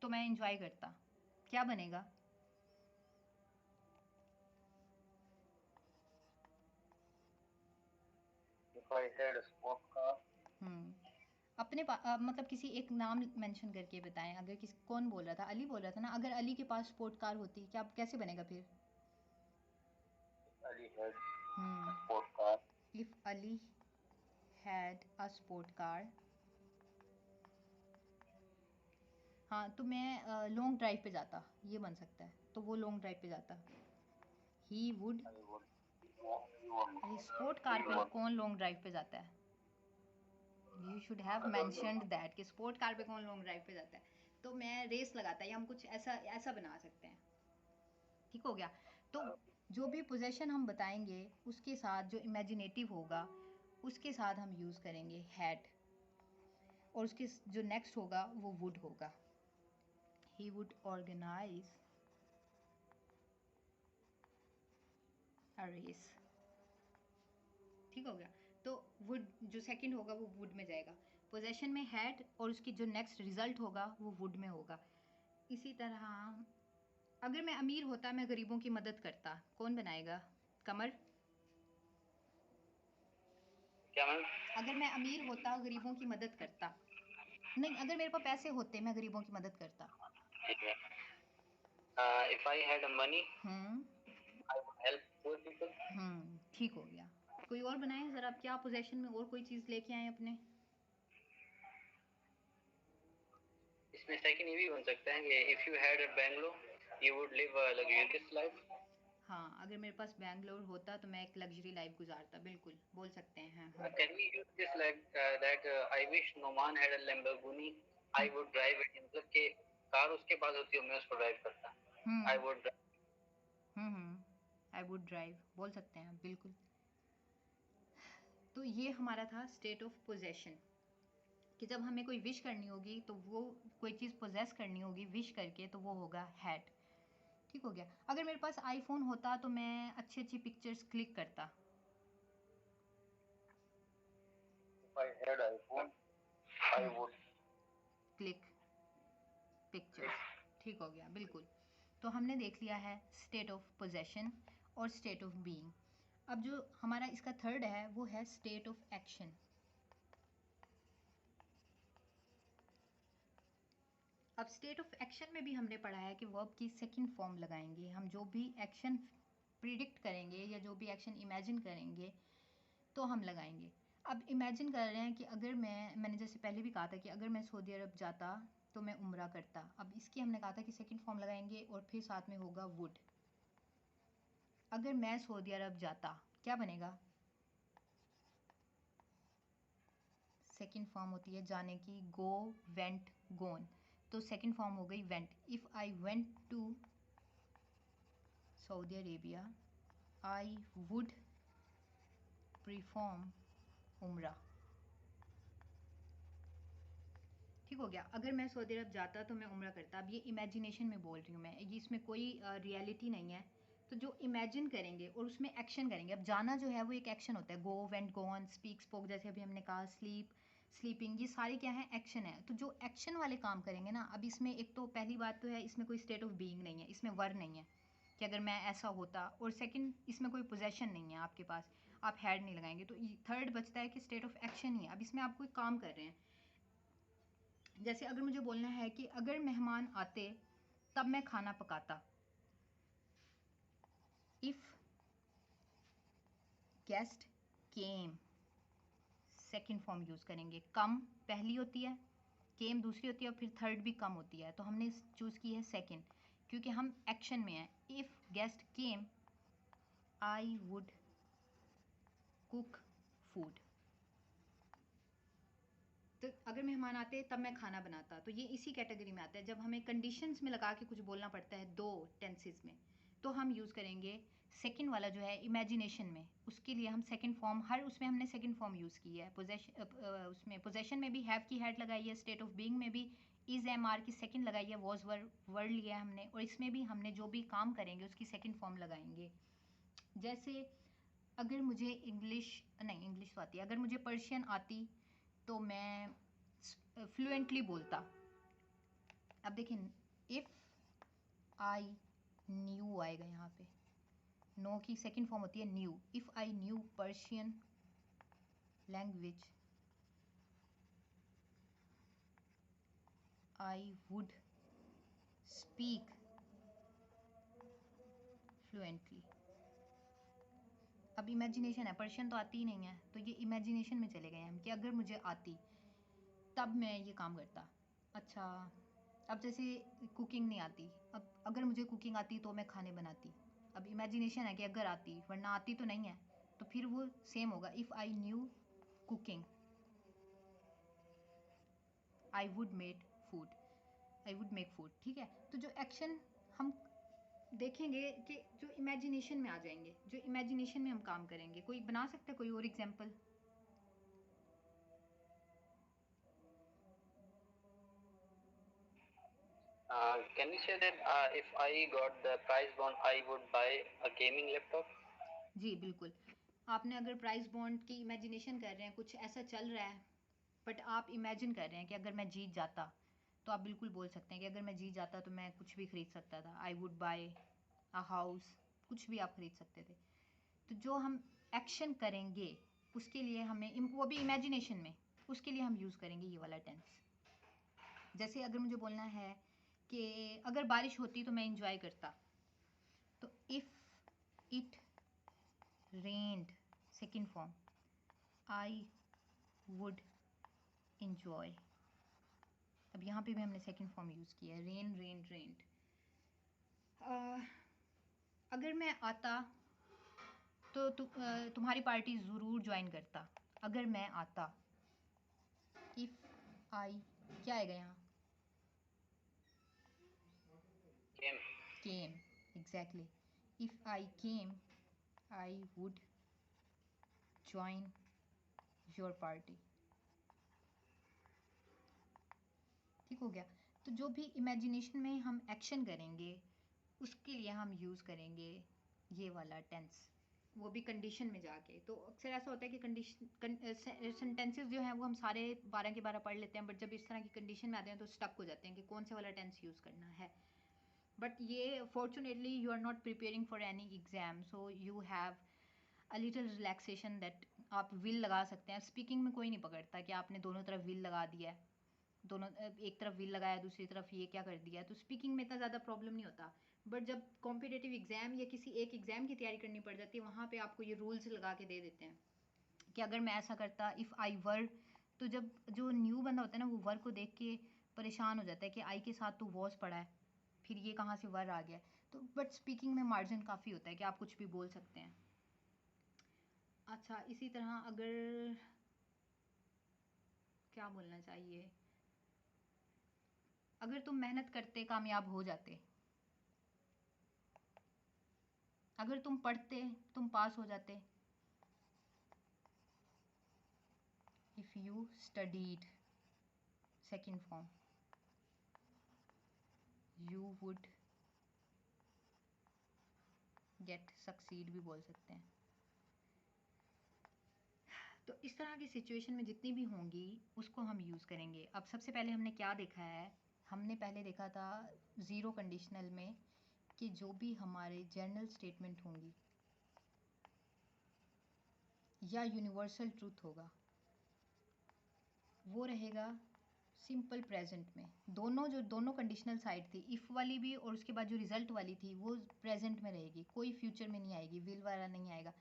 मैं इंजॉय करता, क्या बनेगा? If I had a sport car. अपने मतलब किसी एक नाम मेंशन करके बताएं। अगर किसी कौन बोल रहा था, अली बोल रहा था ना, अगर अली के पास स्पोर्ट कार होती क्या कैसे बनेगा फिर? Ali had a sport car. If Ali had a sport car, हाँ तो मैं लॉन्ग ड्राइव पे जाता, ये बन सकता है। तो वो लॉन्ग ड्राइव पे जाता, ही वुड। स्पोर्ट कार पे कौन लॉन्ग ड्राइव पे जाता है? You should have mentioned that कि स्पोर्ट कार पे कौन लॉन्ग ड्राइव पे जाता है। तो मैं रेस लगाता, या हम कुछ ऐसा ऐसा बना सकते हैं। ठीक हो गया। तो जो भी पोजेशन हम बताएंगे उसके साथ जो इमेजिनेटिव होगा उसके साथ हम यूज़ करेंगे हैड, और उसके जो नेक्स्ट होगा वो वुड होगा। He would organise a race. ठीक हो गया। तो वुड जो सेकंड होगा वो वुड में जाएगा, पोजेशन में हैड, और उसकी जो नेक्स्ट रिजल्ट होगा वो वुड में होगा। इसी तरह अगर मैं अमीर होता मैं गरीबों की मदद करता, कौन बनाएगा? कमर। क्या मैम? अगर मैं अमीर होता गरीबों की मदद करता, नहीं अगर मेरे पास पैसे होते मैं गरीबों की मदद करता। ठीक है। If I had money, I would help poor people. ठीक हो गया। कोई और बनाए जरा, आप क्या पोजेशन में और कोई चीज लेके आए अपने? इसमें सेकंड ये भी बन सकता है कि if you had a Bangalore, you would live a luxurious life. हाँ अगर मेरे पास बैंगलोर होता तो मैं एक लग्जरी लाइफ गुजारता, बिल्कुल बोल सकते हैं। Can we use this like that? I wish Noman had a Lamborghini. I would drive it. मतलब कि कार उसके पास होती है, मैं उसको ड्राइव करता। I would. I would drive बोल सकते हैं बिल्कुल। तो ये हमारा था स्टेट ऑफ पोजेशन, कि जब हमें कोई विश करनी होगी तो वो कोई चीज़ पोजेस करनी होगी विश करके, तो वो होगा हैड। ठीक हो गया। अगर मेरे पास आईफोन होता तो मैं अच्छी अच्छी पिक्चर्स क्लिक करता। If I had iPhone, I would click pictures. ठीक हो गया बिल्कुल। तो हमने देख लिया है स्टेट ऑफ पोजेशन और स्टेट ऑफ बीइंग। अब जो हमारा इसका थर्ड है वो है स्टेट ऑफ एक्शन। अब स्टेट ऑफ एक्शन में भी हमने पढ़ा है कि वर्ब की सेकंड फॉर्म लगाएंगे हम, जो भी एक्शन प्रिडिक्ट करेंगे या जो भी एक्शन इमेजिन करेंगे तो हम लगाएंगे। अब इमेजिन कर रहे हैं कि अगर मैंने जैसे पहले भी कहा था कि अगर मैं सऊदी अरब जाता तो मैं उम्रा करता। अब इसकी हमने कहा था कि सेकंड फॉर्म लगाएंगे और फिर साथ में होगा वुड। अगर मैं सऊदी अरब जाता क्या बनेगा? सेकंड फॉर्म होती है जाने की, गो, वेंट, गोन। तो सेकंड फॉर्म हो गई went. If I went to Saudi Arabia I would perform उम्रा। ठीक हो गया। अगर मैं सऊदी अरब जाता तो मैं उम्रा करता। अब ये इमेजिनेशन में बोल रही हूँ मैं, ये इसमें कोई रियलिटी नहीं है। तो जो इमेजिन करेंगे और उसमें एक्शन करेंगे। अब जाना जो है वो एक एक्शन होता है, गो, वेंट, गोन, स्पीक, स्पोक, जैसे अभी हमने कहा, स्लीप, स्लीपिंग, ये सारे क्या है? एक्शन है। तो जो एक्शन वाले काम करेंगे ना, अब इसमें एक तो पहली बात तो है इसमें कोई स्टेट ऑफ बीइंग नहीं है, इसमें वर नहीं है कि अगर मैं ऐसा होता, और सेकंड इसमें कोई पोजेशन नहीं है आपके पास, आप हैड नहीं लगाएंगे। तो थर्ड बचता है कि स्टेट ऑफ एक्शन ही है। अब इसमें आप कोई काम कर रहे हैं, जैसे अगर मुझे बोलना है कि अगर मेहमान आते तब मैं खाना पकाता। If guest came, second form use करेंगे। कम पहली होती है, केम दूसरी होती है, और फिर थर्ड भी कम होती है। तो हमने चूज़ की है सेकंड क्योंकि हम एक्शन में हैं। If guest came I would cook food. तो अगर मेहमान आते तब मैं खाना बनाता, तो ये इसी कैटेगरी में आता है। जब हमें कंडीशंस में लगा के कुछ बोलना पड़ता है दो टेंसेस में, तो हम यूज़ करेंगे सेकंड वाला जो है इमेजिनेशन में। उसके लिए हम सेकंड फॉर्म, हर उसमें हमने सेकंड फॉर्म यूज़ की है। उसमें पोजेशन में भी हैव की हैड लगाई है, स्टेट ऑफ बीइंग में भी इज़ एम आर की सेकंड लगाई है, वॉज वर्ड लिया है हमने, और इसमें भी हमने जो भी काम करेंगे उसकी सेकंड फॉर्म लगाएंगे। जैसे अगर मुझे इंग्लिश तो आती है, अगर मुझे पर्शियन आती तो मैं फ्लुएंटली बोलता। अब देखिए इफ़ आई न्यू आएगा यहाँ पे, नो की सेकंड फॉर्म होती है new. If I knew Persian language I would speak fluently. अब इमेजिनेशन है, पर्शियन तो आती ही नहीं है, तो ये इमेजिनेशन में चले गए हम कि अगर मुझे आती तब मैं ये काम करता। अच्छा, अब जैसे कुकिंग नहीं आती, अब अगर मुझे कुकिंग आती तो मैं खाने बनाती। अब इमेजिनेशन है कि अगर आती, वरना आती तो नहीं है, तो फिर वो सेम होगा। If I knew cooking I would made food, I would make food. ठीक है, तो जो एक्शन हम देखेंगे कि जो इमेजिनेशन में आ जाएंगे, जो इमेजिनेशन में हम काम करेंगे। कोई बना सकता है कोई और example? Can you say that if I got the prize bond, I would buy a gaming laptop? जी बिल्कुल। आपने अगर प्राइस बॉन्ड की इमेजिनेशन कर रहे हैं, कुछ ऐसा चल रहा है, बट आप इमेजिन कर रहे हैं कि अगर मैं जीत जाता, तो आप बिल्कुल बोल सकते हैं कि अगर मैं जीत जाता तो मैं कुछ भी खरीद सकता था। I would buy a house, कुछ भी आप खरीद सकते थे। तो जो हम एक्शन करेंगे उसके लिए हमें, वो भी इमेजिनेशन में, उसके लिए हम यूज़ करेंगे ये वाला टेंस। जैसे अगर मुझे बोलना है कि अगर बारिश होती तो मैं इंजॉय करता, तो if it rained, second form, I would enjoy. अब यहाँ पे भी हमने सेकेंड फॉर्म यूज़ किया है, रेन रेन रेन्ड। अगर मैं आता तो तुम्हारी पार्टी ज़रूर ज्वाइन करता। अगर मैं आता, इफ़ आई, क्या आएगा यहाँ? Came, exactly. If I came I would join your party. ठीक हो गया। तो जो भी इमेजिनेशन में हम एक्शन करेंगे उसके लिए हम यूज़ करेंगे ये वाला टेंस, वो भी कंडीशन में जाके। तो अक्सर ऐसा होता है कि कंडीशन सेंटेंसेस जो हैं वो हम सारे 12 के 12 पढ़ लेते हैं, बट जब इस तरह की कंडीशन में आते हैं तो स्टक हो जाते हैं कि कौन से वाला टेंस यूज़ करना है। बट ये fortunately you are not preparing for any exam, so you have a little relaxation that आप विल लगा सकते हैं। स्पीकिंग में कोई नहीं पकड़ता कि आपने दोनों तरफ विल लगा दिया है, दोनों एक तरफ विल लगाया, दूसरी तरफ ये क्या कर दिया, तो स्पीकिंग में इतना ज़्यादा प्रॉब्लम नहीं होता। बट जब कॉम्पिटेटिव एग्जाम या किसी एक एग्जाम की तैयारी करनी पड़ जाती है, वहाँ पे आपको ये रूल्स लगा के दे देते हैं कि अगर मैं ऐसा करता, इफ़ आई वर, तो जब जो न्यू बंदा होता है ना वो वर को देख के परेशान हो जाता है कि आई के साथ तो वॉज पड़ा है, फिर ये कहाँ से वर आ गया। तो बट स्पीकिंग में मार्जिन काफ़ी होता है कि आप कुछ भी बोल सकते हैं। अच्छा, इसी तरह अगर क्या बोलना चाहिए, अगर तुम मेहनत करते कामयाब हो जाते, अगर तुम पढ़ते तुम पास हो जाते, if you studied, second form, you would get succeed भी बोल सकते हैं। तो इस तरह की सिचुएशन में जितनी भी होंगी उसको हम यूज़ करेंगे। अब सबसे पहले हमने क्या देखा है, हमने पहले देखा था ज़ीरो कंडीशनल में कि जो भी हमारे जनरल स्टेटमेंट होंगी या यूनिवर्सल ट्रूथ होगा वो रहेगा सिंपल प्रेजेंट में। दोनों कंडीशनल साइड थी, इफ़ वाली भी और उसके बाद जो रिजल्ट वाली थी वो प्रेजेंट में रहेगी, कोई फ्यूचर में नहीं आएगी, विल वाला नहीं आएगा।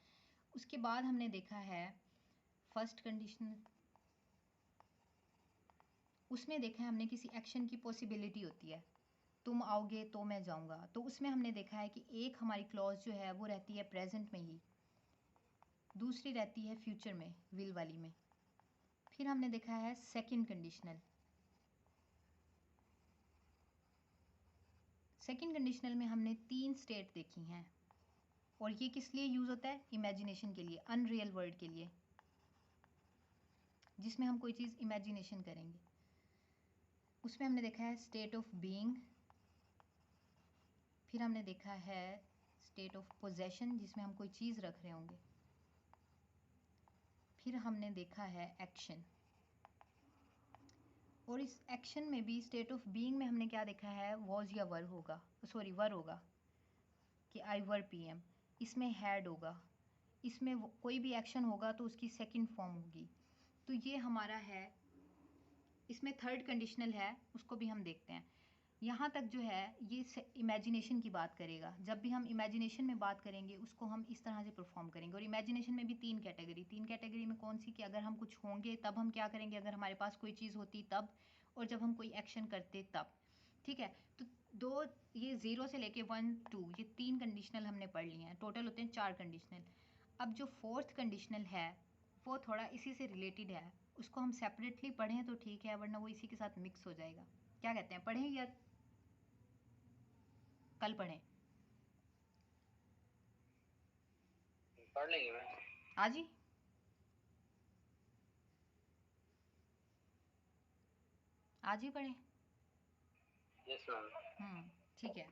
उसके बाद हमने देखा है फर्स्ट कंडीशनल, उसमें देखा है हमने किसी एक्शन की पॉसिबिलिटी होती है, तुम आओगे तो मैं जाऊंगा, तो उसमें हमने देखा है कि एक हमारी क्लॉज जो है वो रहती है प्रेजेंट में ही, दूसरी रहती है फ्यूचर में, विल वाली में। फिर हमने देखा है सेकंड कंडीशनल, सेकंड कंडीशनल में हमने 3 स्टेट देखी हैं, और ये किस लिए यूज़ होता है, इमेजिनेशन के लिए, अनरियल वर्ल्ड के लिए, जिसमें हम कोई चीज़ इमेजिनेशन करेंगे। उसमें हमने देखा है स्टेट ऑफ बीइंग, फिर हमने देखा है स्टेट ऑफ पोजेशन जिसमें हम कोई चीज़ रख रहे होंगे, फिर हमने देखा है एक्शन। और इस एक्शन में भी स्टेट ऑफ बीइंग में हमने क्या देखा है, वॉज या वर होगा, सॉरी वर होगा कि आई वर पीएम। इसमें हैड होगा, इसमें कोई भी एक्शन होगा तो उसकी सेकंड फॉर्म होगी, तो ये हमारा है, इसमें थर्ड कंडीशनल है, उसको भी हम देखते हैं। यहाँ तक जो है ये इमेजिनेशन की बात करेगा। जब भी हम इमेजिनेशन में बात करेंगे उसको हम इस तरह से परफॉर्म करेंगे। और इमेजिनेशन में भी तीन कैटेगरी में कौन सी, कि अगर हम कुछ होंगे तब हम क्या करेंगे, अगर हमारे पास कोई चीज़ होती तब, और जब हम कोई एक्शन करते तब। ठीक है, तो दो, ये 0 से लेके 1 2 ये 3 कंडीशनल हमने पढ़ लिए हैं, टोटल होते हैं 4 कंडीशनल। अब जो फोर्थ कंडीशनल है वो थोड़ा इसी से रिलेटेड है, उसको हम सेपरेटली पढ़ें तो ठीक है, वरना वो इसी के साथ मिक्स हो जाएगा। क्या कहते हैं, पढ़ें या कल पढ़ें? पढ़ लेंगे मैम। आज ही? आज ही पढ़ें? Yes ma'am. ठीक है।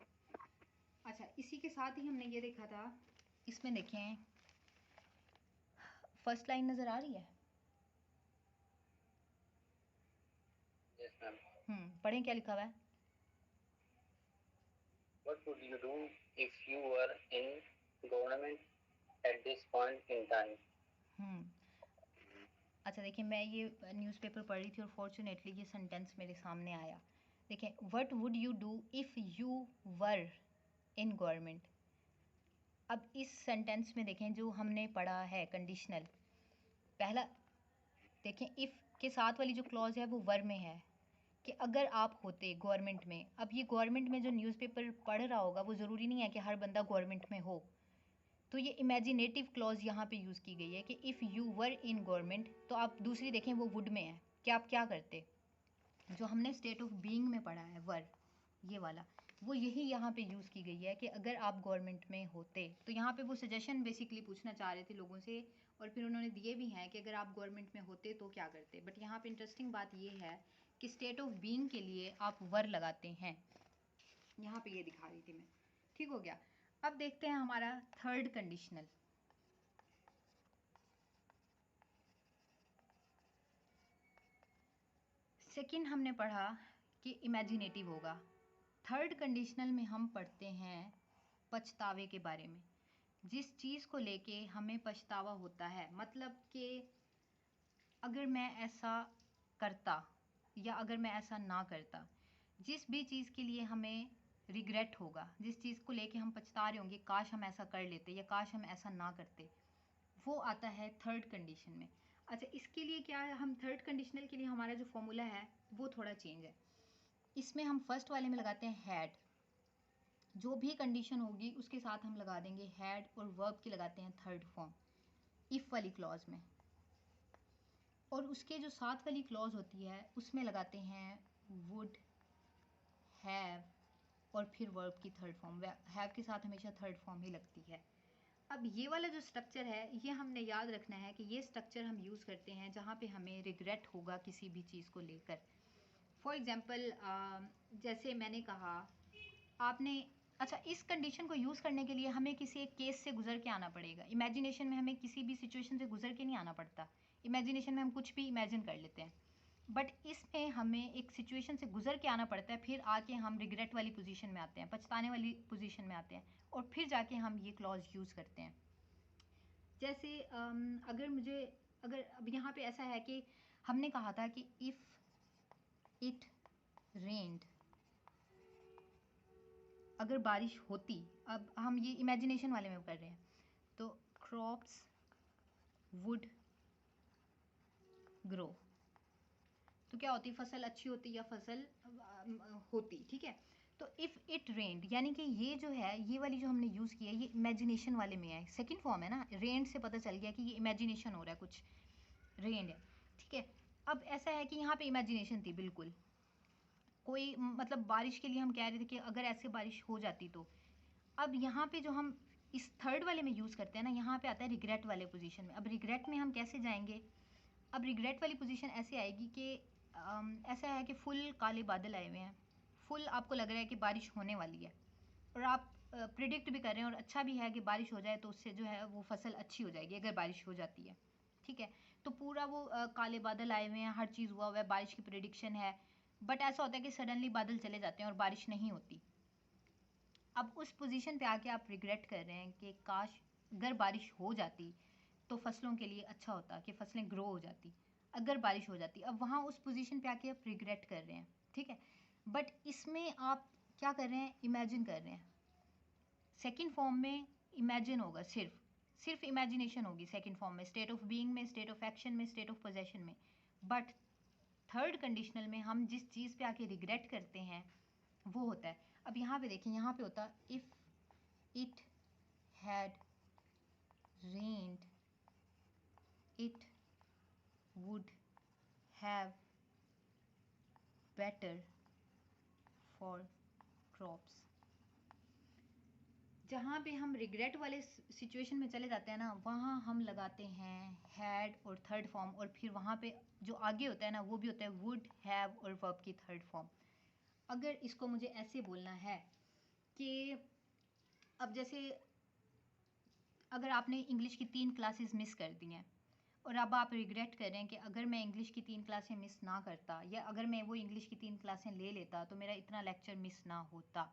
अच्छा, इसी के साथ ही हमने ये देखा था, इसमें देखें फर्स्ट लाइन नज़र आ रही है? Yes ma'am. पढ़ें, क्या लिखा हुआ है? What would you do if you were in government at this point in time? अच्छा देखिए, मैं ये न्यूज़पेपर पढ़ रही थी और फॉर्चुनेटली ये सेंटेंस मेरे सामने आया। देखिए, what would you do if you were in government. अब इस सेंटेंस में देखें जो हमने पढ़ा है कंडीशनल, पहला देखें इफ़ के साथ वाली जो क्लॉज है वो वर में है, कि अगर आप होते गवर्नमेंट में। अब ये गवर्नमेंट में जो न्यूज़पेपर पढ़ रहा होगा वो ज़रूरी नहीं है कि हर बंदा गवर्नमेंट में हो, तो ये इमेजिनेटिव क्लॉज यहाँ पे यूज़ की गई है कि if you were in government. तो आप दूसरी देखें वो वुड में है कि आप क्या करते, जो हमने स्टेट ऑफ बीइंग में पढ़ा है वर, ये वाला, वो यही यहाँ पे यूज़ की गई है कि अगर आप गवर्नमेंट में होते। तो यहाँ पे वो सजेशन बेसिकली पूछना चाह रहे थे लोगों से, और फिर उन्होंने दिए भी हैं कि अगर आप गवर्नमेंट में होते तो क्या करते। बट यहाँ पे इंटरेस्टिंग बात ये है कि स्टेट ऑफ बीइंग के लिए आप वर लगाते हैं, यहाँ पे ये दिखा रही थी मैं। ठीक हो गया। अब देखते हैं हमारा थर्ड कंडीशनल। सेकंड हमने पढ़ा कि इमेजिनेटिव होगा। थर्ड कंडीशनल में हम पढ़ते हैं पछतावे के बारे में। जिस चीज़ को लेके हमें पछतावा होता है, मतलब कि अगर मैं ऐसा करता या अगर मैं ऐसा ना करता, जिस भी चीज़ के लिए हमें रिग्रेट होगा, जिस चीज़ को लेके हम पछता रहे होंगे, काश हम ऐसा कर लेते या काश हम ऐसा ना करते, वो आता है थर्ड कंडीशन में। अच्छा, इसके लिए क्या है, हम थर्ड कंडीशनल के लिए हमारा जो फॉर्मूला है वो थोड़ा चेंज है। इसमें हम फर्स्ट वाले में लगाते हैं हैड, जो भी कंडीशन होगी उसके साथ हम लगा देंगे हैड, और वर्ब की लगाते हैं थर्ड फॉर्म इफ़ वाली क्लॉज में, और उसके जो साथ वाली क्लॉज होती है उसमें लगाते हैं वुड, हैव, और फिर वर्ब की थर्ड फॉर्म। हैव के साथ हमेशा थर्ड फॉर्म ही लगती है। अब ये वाला जो स्ट्रक्चर है ये हमने याद रखना है कि ये स्ट्रक्चर हम यूज़ करते हैं जहाँ पे हमें रिग्रेट होगा किसी भी चीज़ को लेकर। फॉर एग्ज़ाम्पल जैसे मैंने कहा आपने, अच्छा इस कंडीशन को यूज़ करने के लिए हमें किसी एक केस से गुजर के आना पड़ेगा। इमेजिनेशन में हमें किसी भी सिचुएशन से गुजर के नहीं आना पड़ता, इमेजिनेशन में हम कुछ भी इमेजिन कर लेते हैं। बट इसमें हमें एक सिचुएशन से गुजर के आना पड़ता है, फिर आके हम रिग्रेट वाली पोजीशन में आते हैं, पछताने वाली पोजीशन में आते हैं, और फिर जाके हम ये क्लॉज यूज़ करते हैं। जैसे अगर अब यहाँ पे ऐसा है कि हमने कहा था कि इफ़ इट रेन्ड, अगर बारिश होती, अब हम ये इमेजिनेशन वाले में कर रहे हैं, तो क्रॉप्स वुड ग्रो, तो क्या होती, फसल अच्छी होती या फसल होती। ठीक है, तो इफ़ इट रेन्ड यानी कि ये जो है, ये वाली जो हमने यूज़ की है ये इमेजिनेशन वाले में है, सेकंड फॉर्म है ना, रेन्ड से पता चल गया कि ये इमेजिनेशन हो रहा है, कुछ रेन्ड है। ठीक है, अब ऐसा है कि यहाँ पे इमेजिनेशन थी बिल्कुल, कोई मतलब बारिश के लिए हम कह रहे थे कि अगर ऐसे बारिश हो जाती तो। अब यहाँ पे जो हम इस थर्ड वाले में यूज़ करते हैं ना, यहाँ पे आता है रिग्रेट वाले पोजीशन में। अब रिग्रेट में हम कैसे जाएंगे, अब रिग्रेट वाली पोजीशन ऐसे आएगी कि ऐसा है कि फुल काले बादल आए हुए हैं, फुल आपको लग रहा है कि बारिश होने वाली है, और आप प्रिडिक्ट भी कर रहे हैं, और अच्छा भी है कि बारिश हो जाए तो उससे जो है वो फसल अच्छी हो जाएगी अगर बारिश हो जाती है। ठीक है, तो पूरा वो काले बादल आए हुए हैं, हर चीज़ हुआ हुआ है, बारिश की प्रिडिक्शन है, बट ऐसा होता है कि सडनली बादल चले जाते हैं और बारिश नहीं होती। अब उस पोजीशन पे आके आप रिग्रेट कर रहे हैं कि काश अगर बारिश हो जाती तो फसलों के लिए अच्छा होता, कि फसलें ग्रो हो जाती। अगर बारिश हो जाती, अब वहाँ उस पोजीशन पे आके आप रिग्रेट कर रहे हैं, ठीक है। बट इसमें आप क्या कर रहे हैं, इमेजिन कर रहे हैं। सेकंड फॉर्म में इमेजिन होगा, सिर्फ इमेजिनेशन होगी सेकंड फॉर्म में, स्टेट ऑफ बीइंग में, स्टेट ऑफ एक्शन में, स्टेट ऑफ पोजेशन में। बट थर्ड कंडीशनल में हम जिस चीज़ पे आके रिग्रेट करते हैं वो होता है। अब यहाँ पे देखें, यहाँ पे होता if it had rained it would have better for crops. जहाँ पे हम रिग्रेट वाले सिचुएशन में चले जाते हैं ना, वहाँ हम लगाते हैं हैड और थर्ड फॉर्म, और फिर वहाँ पे जो आगे होता है ना वो भी होता है वुड हैव और वर्ब की थर्ड फॉर्म। अगर इसको मुझे ऐसे बोलना है कि अब जैसे अगर आपने इंग्लिश की 3 क्लासेस मिस कर दी हैं और अब आप रिग्रेट कर रहे हैं कि अगर मैं इंग्लिश की 3 क्लासें मिस ना करता, या अगर मैं वो इंग्लिश की 3 क्लासें ले लेता तो मेरा इतना लेक्चर मिस ना होता।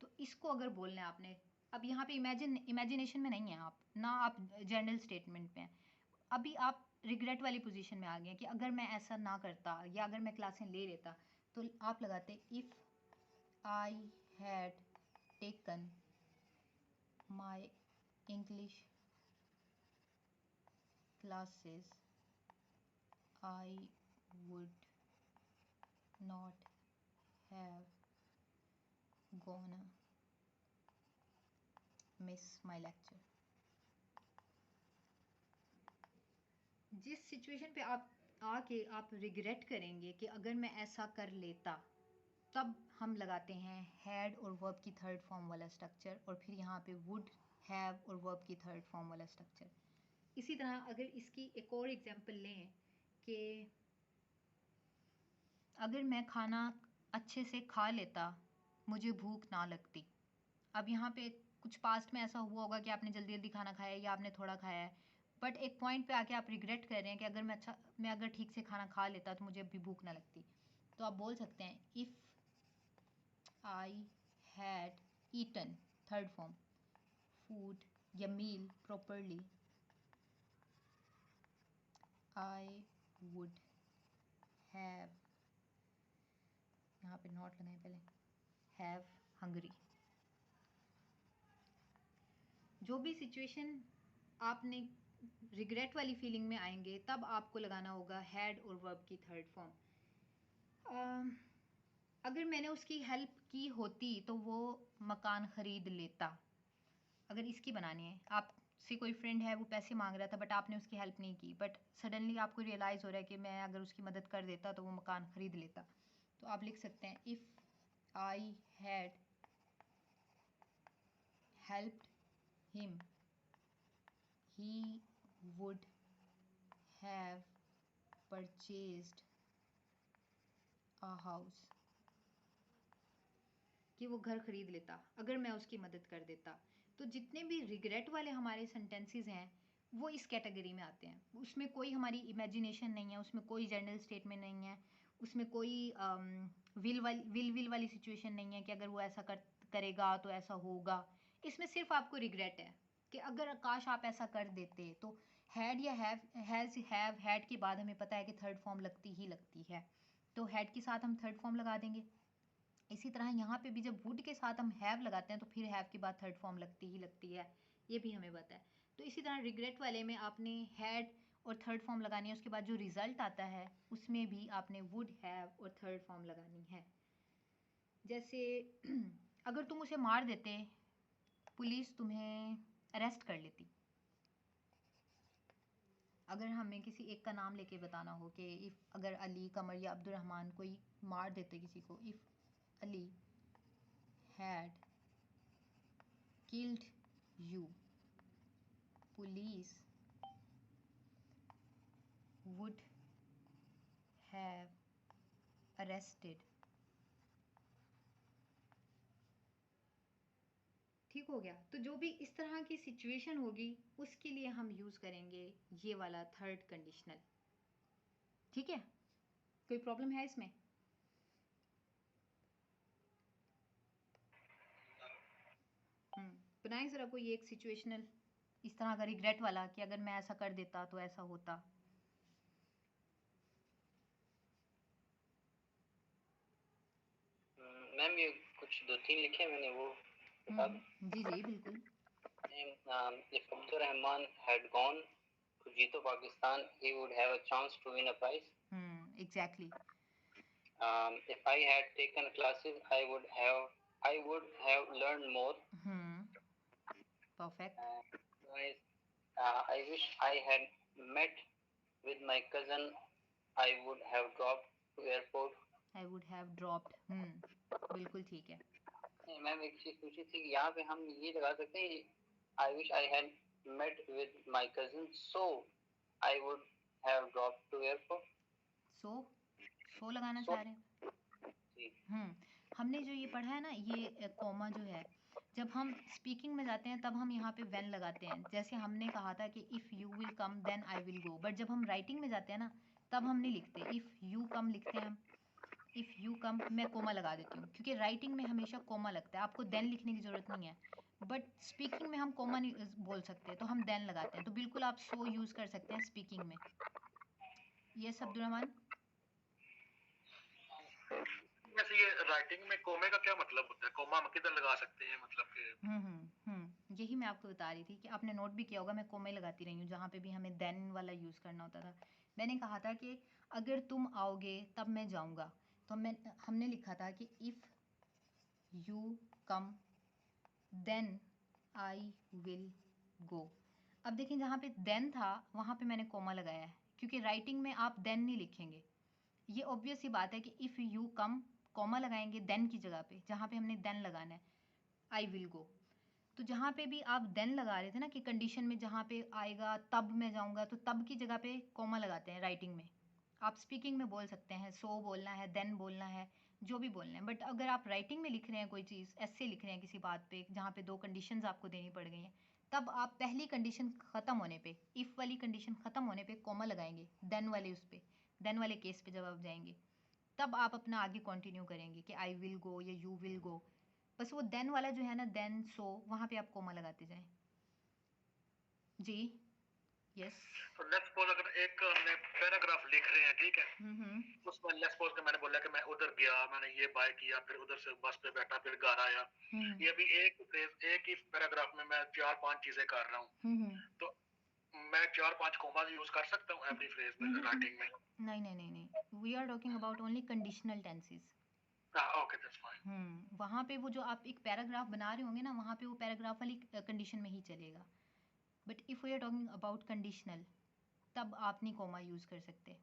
तो इसको अगर बोलना है आपने, अब यहाँ पे इमेजिनेशन में नहीं है आप ना, आप जनरल स्टेटमेंट में हैं। अभी आप रिग्रेट वाली पोजीशन में आ गए हैं कि अगर मैं ऐसा ना करता या अगर मैं क्लासें ले लेता, तो आप लगाते if I had taken my English classes I would not have gonna miss my lecture। जिस सिचुएशन पे आप आके आप रिग्रेट करेंगे कि अगर मैं ऐसा कर लेता, तब हम लगाते हैं हैड और वर्ब की थर्ड फॉर्म वाला स्ट्रक्चर, और फिर यहाँ पे वुड हैव और वर्ब की थर्ड फॉर्म वाला स्ट्रक्चर। इसी तरह अगर इसकी एक और एग्जांपल लें कि अगर मैं खाना अच्छे से खा लेता मुझे भूख ना लगती। अब यहाँ पे कुछ पास्ट में ऐसा हुआ होगा कि आपने जल्दी जल्दी खाना खाया है या आपने थोड़ा खाया है, बट एक पॉइंट पे आके आप रिग्रेट कर रहे हैं कि अगर मैं अगर ठीक से खाना खा लेता तो मुझे अभी भूख ना लगती। तो आप बोल सकते हैं if I had eaten third form food या meal properly I would have, यहाँ पे नॉट लगाएं पहले, हैव हंगरी। जो भी सिचुएशन आपने रिग्रेट वाली फीलिंग में आएंगे तब आपको लगाना होगा हैड और वर्ब की थर्ड फॉर्म। अगर मैंने उसकी हेल्प की होती तो वो मकान ख़रीद लेता। अगर इसकी बनानी है, आपसे कोई फ्रेंड है वो पैसे मांग रहा था बट आपने उसकी हेल्प नहीं की, बट सडनली आपको रियलाइज़ हो रहा है कि मैं अगर उसकी मदद कर देता तो वो मकान ख़रीद लेता। तो आप लिख सकते हैं if I had helped him he would have purchased a house। कि वो घर खरीद लेता अगर मैं उसकी मदद कर देता। तो जितने भी रिग्रेट वाले हमारे सेंटेंसेस हैं वो इस कैटेगरी में आते हैं। उसमें कोई हमारी इमेजिनेशन नहीं है, उसमें कोई जनरल स्टेटमेंट नहीं है, उसमें कोई विल वाली सिचुएशन नहीं है कि अगर वो ऐसा करेगा तो ऐसा होगा। इसमें सिर्फ आपको रिग्रेट है कि अगर काश आप ऐसा कर देते। तो हैड या हैव हैड के बाद हमें पता है कि थर्ड फॉर्म लगती ही लगती है, तो हैड के साथ हम थर्ड फॉर्म लगा देंगे। इसी तरह यहाँ पे भी जब वुड के साथ हम हैव लगाते हैं तो फिर हैव के बाद थर्ड फॉर्म लगती ही लगती है, ये भी हमें पता है। तो इसी तरह रिग्रेट वाले में आपने हैड और थर्ड फॉर्म लगानी है, उसके बाद जो रिजल्ट आता है उसमें भी आपने वुड हैव और थर्ड फॉर्म लगानी है। जैसे अगर तुम उसे मार देते पुलिस तुम्हें अरेस्ट कर लेती। अगर हमें किसी एक का नाम लेके बताना हो कि इफ़ अगर अली, कमर या अब्दुलरहमान कोई मार देते किसी को, if Ali had killed you, police would have arrested। ठीक हो गया। तो जो भी इस तरह की सिचुएशन होगी उसके लिए हम यूज़ करेंगे ये वाला थर्ड कंडीशनल। ठीक है, कोई प्रॉब्लम है इसमें? बनाए ज़रा कोई एक सिचुएशनल इस तरह का रिग्रेट वाला कि अगर मैं ऐसा कर देता तो ऐसा होता। मैम ये कुछ 2-3 लिखे मैंने, वो बता दूं? जी जी बिल्कुल. If Abdur Rahman had gone to Jeeto Pakistan, he would have a chance to win a prize. Exactly. If I had taken classes, I would have learned more. Perfect. I wish I had met with my cousin. I would have dropped to airport. I would have dropped. बिल्कुल ठीक है. मैम एक चीज पूछी थी कि यहाँ पे हम ये लगा सकते हैं, I wish I had met with my cousin, so I would have dropped to airport. सो लगाना चाह रहे हैं. हमने जो ये पढ़ा है ना, ये कोमा जो है, जब हम स्पीकिंग में जाते हैं तब हम यहाँ पे व्हेन लगाते हैं. जैसे हमने कहा था कि if you will come then I will go, but जब हम राइटिंग में जाते हैं ना तब हम नहीं लिखते. इफ़ यू कम लिखते हैं हम. इफ़ यू कम मैं कोमा लगा देती हूँ, क्योंकि राइटिंग में हमेशा कोमा लगता है. आपको देन लिखने की ज़रूरत नहीं है, बट स्पीकिंग में हम कोमा नहीं बोल सकते, तो हम देन लगाते हैं. तो बिल्कुल आप सो यूज़ कर सकते हैं स्पीकिंग में. यस अब्दुलरहमान. वैसे ये राइटिंग में कोमे का क्या मतलब होता है? कोमा हम किधर लगा सकते हैं, मतलब कि यही मैं आपको बता रही थी कि आपने नोट भी किया होगा, मैं कोमे लगाती रही हूँ जहाँ पे भी हमें देन वाला यूज़ करना होता था. मैंने कहा था कि अगर तुम आओगे तब मैं जाऊँगा, तो हमने लिखा था कि if you come then I will go. अब देखिए जहाँ पे देन था वहाँ पे मैंने कोमा लगाया है, क्योंकि राइटिंग में आप देन नहीं लिखेंगे. ये ऑब्वियस सी बात है कि इफ़ यू कम कॉमा लगाएंगे देन की जगह पे, जहाँ पे हमने देन लगाना है आई विल गो. तो जहाँ पे भी आप देन लगा रहे थे ना कि कंडीशन में जहाँ पे आएगा तब मैं जाऊँगा, तो तब की जगह पे कॉमा लगाते हैं राइटिंग में. आप स्पीकिंग में बोल सकते हैं, सो बोलना है, देन बोलना है, जो भी बोलना है. बट अगर आप राइटिंग में लिख रहे हैं कोई चीज़, ऐसे लिख रहे हैं किसी बात पे जहाँ पे 2 कंडीशंस आपको देनी पड़ गई हैं, तब आप पहली कंडीशन ख़त्म होने पे, इफ़ वाली कंडीशन ख़त्म होने पे कॉमा लगाएंगे देन वाले उस पे, देन वाले केस पे जब आप जाएंगे तब आप अपना आगे कंटिन्यू करेंगे कि आई विल गो या यू विल गो. बस वो देन वाला जो है ना, देन सो, वहाँ पे आप कोमा लगाते जाएं. जी यस. तो लेट्स सपोज अगर एक हमने पैराग्राफ लिख रहे हैं, ठीक है, उसमें लेट्स सपोज कि मैंने बोला कि मैं उधर गया, मैंने ये बाय किया, फिर उधर से बस पे बैठा, फिर घर आया. ये भी एक ही पैराग्राफ में मैं 4-5 चीजें कर रहा हूँ, तो मैं 4-5 कोमा यूज कर सकता हूँ एवरी फ्रेज में राइटिंग में? नहीं. We are talking about only conditional tenses. Okay that's fine. वहाँ पे वो जो आप एक पैराग्राफ बना रहे होंगे ना, वहाँ पे वो पैराग्राफ वाली कंडीशन में ही चलेगा. But if we are talking about conditional, तब आप नहीं कोमा यूज़ कर सकते.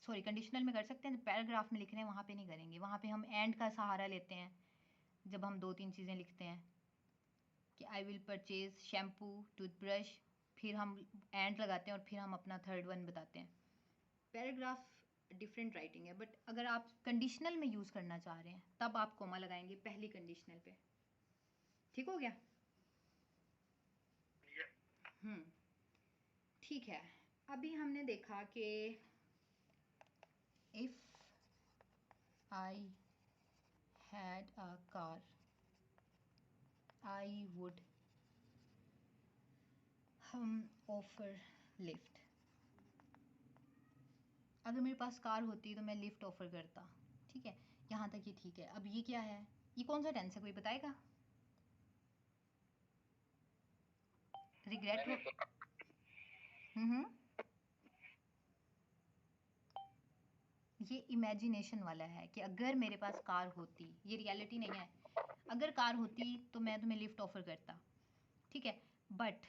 सॉरी, कंडीशनल में कर सकते हैं, पैराग्राफ में लिख रहे हैं वहाँ पे नहीं करेंगे. वहाँ पे हम एंड का सहारा लेते हैं जब हम 2-3 चीज़ें लिखते हैं कि I will purchase shampoo, toothbrush, फिर हम एंड लगाते हैं और फिर हम अपना थर्ड वन बताते हैं. पैराग्राफ डिफरेंट राइटिंग है, बट अगर आप कंडीशनल में यूज़ करना चाह रहे हैं तब आप कोमा लगाएंगे पहली कंडीशनल पे. ठीक हो गया? ठीक है. अभी हमने देखा कि if I had a car I would offer lift. अगर मेरे पास कार होती तो मैं लिफ्ट ऑफर करता. ठीक है, यहाँ तक ये ठीक है. अब ये क्या है, ये कौन सा टेंस है, कोई बताएगा? रिग्रेट हो. ये इमेजिनेशन वाला है कि अगर मेरे पास कार होती, ये रियलिटी नहीं है. अगर कार होती तो मैं तुम्हें लिफ्ट ऑफर करता. ठीक है, बट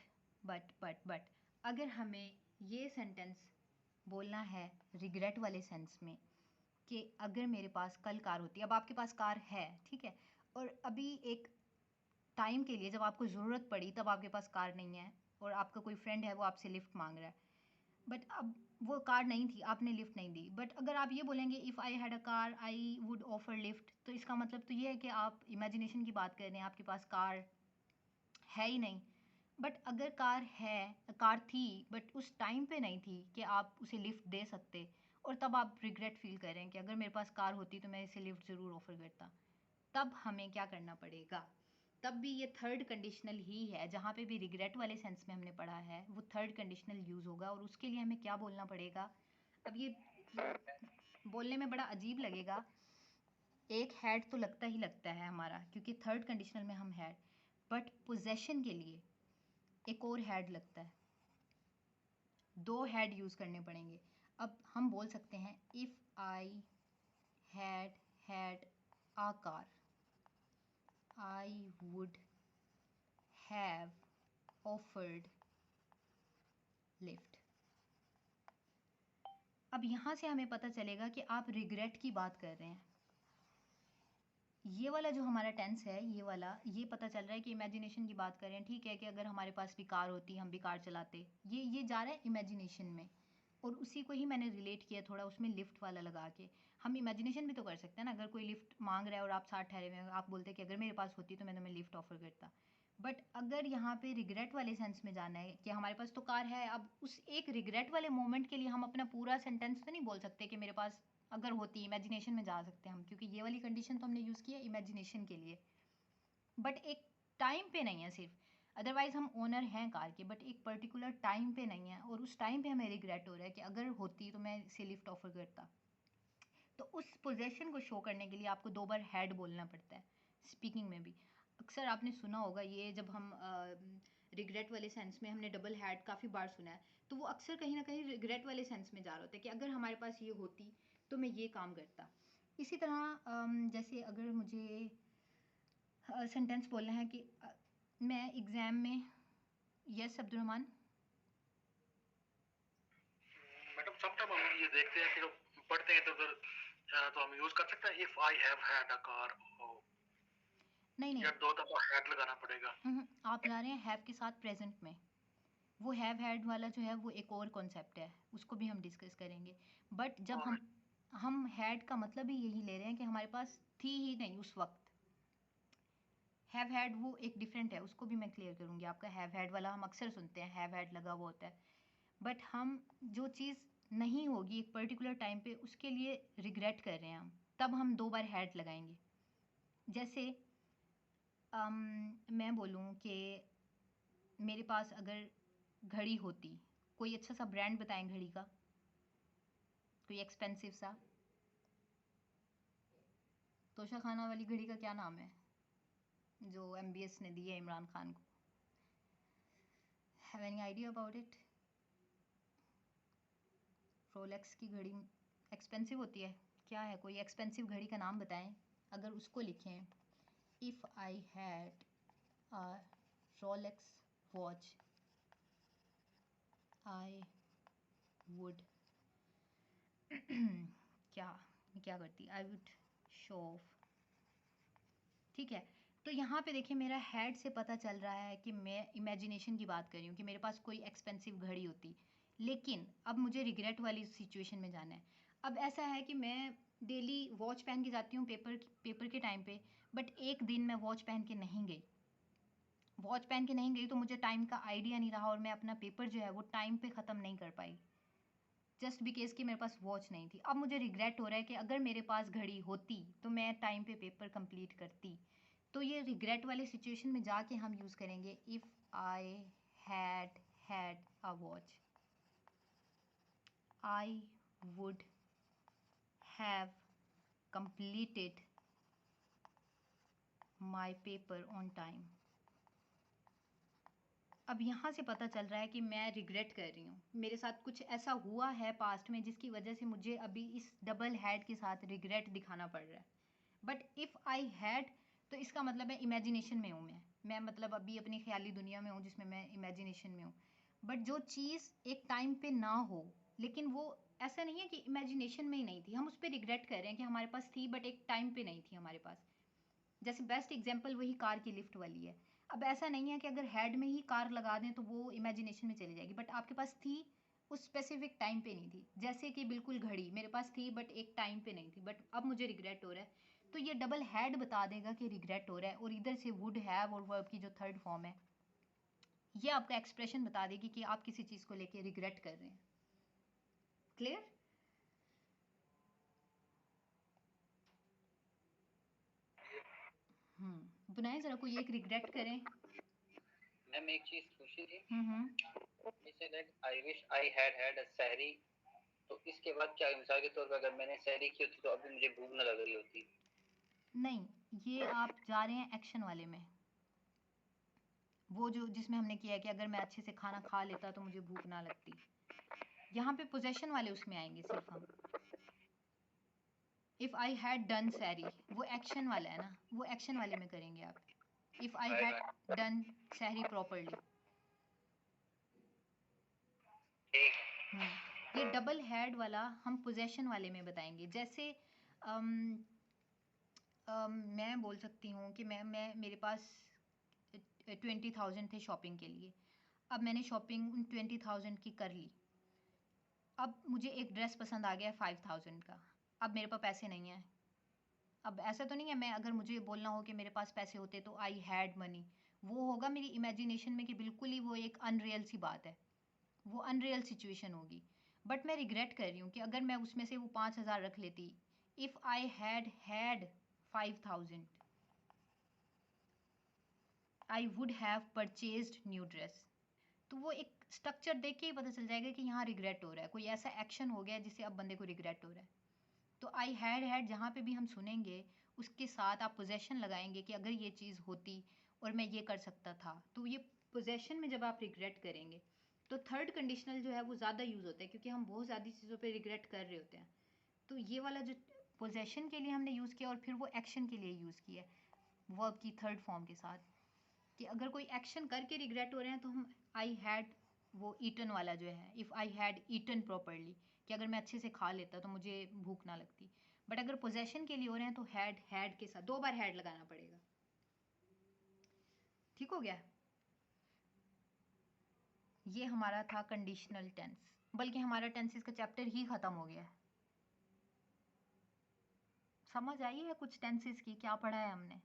अगर हमें ये सेंटेंस बोलना है रिग्रेट वाले सेंस में कि अगर मेरे पास कल कार होती. अब आपके पास कार है, ठीक है, और अभी एक टाइम के लिए जब आपको ज़रूरत पड़ी तब आपके पास कार नहीं है और आपका कोई फ्रेंड है वो आपसे लिफ्ट मांग रहा है, बट अब वो कार नहीं थी, आपने लिफ्ट नहीं दी. बट अगर आप ये बोलेंगे if I had a car I would offer lift, तो इसका मतलब तो ये है कि आप इमेजिनेशन की बात कर रहे हैं, आपके पास कार है ही नहीं. बट अगर कार थी बट उस टाइम पे नहीं थी कि आप उसे लिफ्ट दे सकते, और तब आप रिग्रेट फील कर रहे हैं कि अगर मेरे पास कार होती तो मैं इसे लिफ्ट ज़रूर ऑफर करता, तब हमें क्या करना पड़ेगा? तब भी ये थर्ड कंडीशनल ही है. जहाँ पे भी रिग्रेट वाले सेंस में हमने पढ़ा है वो थर्ड कंडीशनल यूज़ होगा, और उसके लिए हमें क्या बोलना पड़ेगा? अब ये बोलने में बड़ा अजीब लगेगा, एक हैड तो लगता ही लगता है हमारा, क्योंकि थर्ड कंडीशनल में हम हैड, बट पोजेशन के लिए एक और हैड लगता है, 2 हैड यूज़ करने पड़ेंगे। अब हम बोल सकते हैं if I had a car, I would have offered lift. अब यहाँ से हमें पता चलेगा कि आप रिग्रेट की बात कर रहे हैं। ये वाला जो हमारा टेंस है, ये वाला, ये पता चल रहा है कि इमेजिनेशन की बात कर रहे हैं। ठीक है कि अगर हमारे पास भी कार होती, हम भी कार चलाते, ये जा रहा है इमेजिनेशन में, और उसी को ही मैंने रिलेट किया थोड़ा उसमें लिफ्ट वाला लगा के। हम इमेजिनेशन भी तो कर सकते हैं ना, अगर कोई लिफ्ट मांग रहा है और आप साथ ठहरे हुए हैं, आप बोलते कि अगर मेरे पास होती तो मैं तुम्हें लिफ्ट ऑफर करता। बट अगर यहाँ पे रिग्रेट वाले सेंस में जाना है कि हमारे पास तो कार है, अब उस एक रिग्रेट वाले मोमेंट के लिए हम अपना पूरा सेंटेंस तो नहीं बोल सकते कि मेरे पास अगर होती, इमेजिनेशन में जा सकते हैं हम, क्योंकि ये वाली कंडीशन तो हमने यूज़ की है इमेजिनेशन के लिए, बट एक टाइम पे नहीं है सिर्फ। अदरवाइज हम ओनर हैं कार के, बट एक पर्टिकुलर टाइम पे नहीं है, और उस टाइम पे हमें रिग्रेट हो रहा है कि अगर होती तो मैं इसे लिफ्ट ऑफर करता। तो उस पोजेशन को शो करने के लिए आपको 2 बार हैड बोलना पड़ता है। स्पीकिंग में भी अक्सर आपने सुना होगा ये, जब हम रिग्रेट वाले सेंस में हमने डबल हैड काफ़ी बार सुना है, तो वो अक्सर कहीं ना कहीं रिग्रेट वाले सेंस में जा रहा होता है कि अगर हमारे पास ये होती तो मैं ये काम करता। इसी तरह जैसे अगर मुझे सेंटेंस बोलना है कि मैं एग्ज़ाम में, यस अब्दुलरहमान। मैडम समटाइम हम ये देखते हैं कि जो पढ़ते हैं तो फिर तो हम यूज कर सकते हैं if I have had a car, नहीं या 2 दफा हैड लगाना पड़ेगा? आप जा रहे हैं हैव के साथ प्रेजेंट में। वो हैव हैड वाला जो है वो एक और कॉन्सेप्ट है, उसको भी हम डिस्कस करेंगे। बट जब हम हैड का मतलब ही यही ले रहे हैं कि हमारे पास थी ही नहीं उस वक्त। हैव हैड वो एक डिफरेंट है, उसको भी मैं क्लियर करूँगी। आपका हैव हैड वाला हम अक्सर सुनते हैं, हैव हैड लगा हुआ होता है, बट हम जो चीज़ नहीं होगी एक पर्टिकुलर टाइम पे, उसके लिए रिग्रेट कर रहे हैं हम, तब हम 2 बार हैड लगाएंगे। जैसे मैं बोलूँ कि मेरे पास अगर घड़ी होती, कोई अच्छा सा ब्रांड बताएं घड़ी का, कोई एक्सपेंसिव सा। तोशा खाना वाली घड़ी का क्या नाम है जो MBS ने दी है इमरान खान को? Have any idea about it? Rolex की घड़ी एक्सपेंसिव होती है, क्या है? कोई एक्सपेंसिव घड़ी का नाम बताएं। अगर उसको लिखें, if I had a Rolex watch I would क्या करती? I would show off. ठीक है, तो यहाँ पे देखिए मेरा हैड से पता चल रहा है कि मैं इमेजिनेशन की बात कर रही हूँ कि मेरे पास कोई एक्सपेंसिव घड़ी होती। लेकिन अब मुझे रिग्रेट वाली सिचुएशन में जाना है। अब ऐसा है कि मैं डेली वॉच पहन के जाती हूँ पेपर के टाइम पे, बट एक दिन मैं वॉच पहन के नहीं गई। वॉच पहन के नहीं गई तो मुझे टाइम का आइडिया नहीं रहा, और मैं अपना पेपर जो है वो टाइम पे ख़त्म नहीं कर पाई, जस्ट बिकॉज कि मेरे पास वॉच नहीं थी। अब मुझे रिग्रेट हो रहा है कि अगर मेरे पास घड़ी होती तो मैं टाइम पे पेपर कंप्लीट करती। तो ये रिग्रेट वाले सिचुएशन में जाके हम यूज़ करेंगे if I had a watch I would have completed my paper on time. अब यहाँ से पता चल रहा है कि मैं रिग्रेट कर रही हूँ, मेरे साथ कुछ ऐसा हुआ है पास्ट में जिसकी वजह से मुझे अभी इस डबल हैड के साथ रिग्रेट दिखाना पड़ रहा है। बट इफ़ आई हैड तो इसका मतलब है इमेजिनेशन में हूँ मैं मतलब अभी अपनी ख्याली दुनिया में हूँ जिसमें मैं इमेजिनेशन में हूँ। बट जो चीज़ एक टाइम पे ना हो, लेकिन वो ऐसा नहीं है कि इमेजिनेशन में ही नहीं थी, हम उस पर रिग्रेट कर रहे हैं कि हमारे पास थी बट एक टाइम पे नहीं थी हमारे पास। जैसे बेस्ट एग्जांपल वही कार की लिफ्ट वाली है। अब ऐसा नहीं है कि अगर हेड में ही कार लगा दें तो वो इमेजिनेशन में चली जाएगी, बट आपके पास थी, उस स्पेसिफिक टाइम पे नहीं थी। जैसे कि बिल्कुल घड़ी मेरे पास थी बट एक टाइम पे नहीं थी, बट अब मुझे रिग्रेट हो रहा है। तो ये डबल हैड बता देगा कि रिग्रेट हो रहा है, और इधर से वुड हैव और वर्ब की जो थर्ड फॉर्म है ये आपका एक्सप्रेशन बता देगी कि आप किसी चीज़ को लेके रिग्रेट कर रहे हैं। क्लियर? बुनाएं जरा, कोई एक रिग्रेट करें। मैम एक चीज पूछी थी, हम्म जैसे that I wish I had अ सहरी, तो इसके बाद क्या, मिसाल के तौर पर अगर मैंने सहरी की होती तो अभी मुझे भूख न लग रही होती, नहीं, ये आप जा रहे हैं एक्शन वाले में, वो जो जिसमें हमने किया है कि अगर मैं अच्छे से खाना खा लेता तो मुझे भूख ना लगती। यहाँ पे पोजेशन वाले उसमें आएंगे सिर्फ हम। इफ आई हैड डन सैरी, वो एक्शन वाला है ना, वो एक्शन वाले में करेंगे आप। इफ आई हैड डन सैरी प्रॉपरली। ये डबल हैड वाला हम पोजेशन वाले में बताएंगे। जैसे मैं बोल सकती हूँ कि मैं मेरे पास 20,000 थे शॉपिंग के लिए। अब मैंने शॉपिंग 20,000 की कर ली। अब मुझे एक ड्रेस पसंद आ गया 5,000 का। अब मेरे पास पैसे नहीं हैं। अब ऐसा तो नहीं है, मैं अगर मुझे बोलना हो कि मेरे पास पैसे होते तो आई हैड मनी, वो होगा मेरी इमेजिनेशन में कि बिल्कुल ही वो एक अनरियल सी बात है, वो अनरियल सिचुएशन होगी। बट मैं रिग्रेट कर रही हूँ कि अगर मैं उसमें से वो 5,000 रख लेती। If I had 5,000 I would have purchased new dress. तो वो एक स्ट्रक्चर देख के ही पता चल जाएगा कि यहाँ रिग्रेट हो रहा है, कोई ऐसा एक्शन हो गया जिससे अब बंदे को रिग्रेट हो रहा है। तो आई हैड जहाँ पे भी हम सुनेंगे उसके साथ आप पोजेशन लगाएंगे कि अगर ये चीज़ होती और मैं ये कर सकता था। तो ये पोजेशन में जब आप रिग्रेट करेंगे तो थर्ड कंडीशनल जो है वो ज़्यादा यूज़ होता है, क्योंकि हम बहुत ज़्यादा चीज़ों पे रिग्रेट कर रहे होते हैं। तो ये वाला जो पोजेशन के लिए हमने यूज़ किया और फिर वो एक्शन के लिए यूज़ किया वर्ब की थर्ड फॉर्म के साथ, कि अगर कोई एक्शन करके रिग्रेट हो रहे हैं तो हम आई हैड, वो ईटन वाला जो है, if I had eaten properly, कि अगर मैं अच्छे से खा लेता तो मुझे भूख ना लगती। बट अगर पोजेशन के लिए हो रहे हैं तो हैड के साथ 2 बार हैड लगाना पड़ेगा। ठीक हो गया? ये हमारा था कंडीशनल टेंस, बल्कि हमारा टेंसेस का चैप्टर ही ख़त्म हो गया है। समझ आई है कुछ टेंसेस की, क्या पढ़ा है हमने?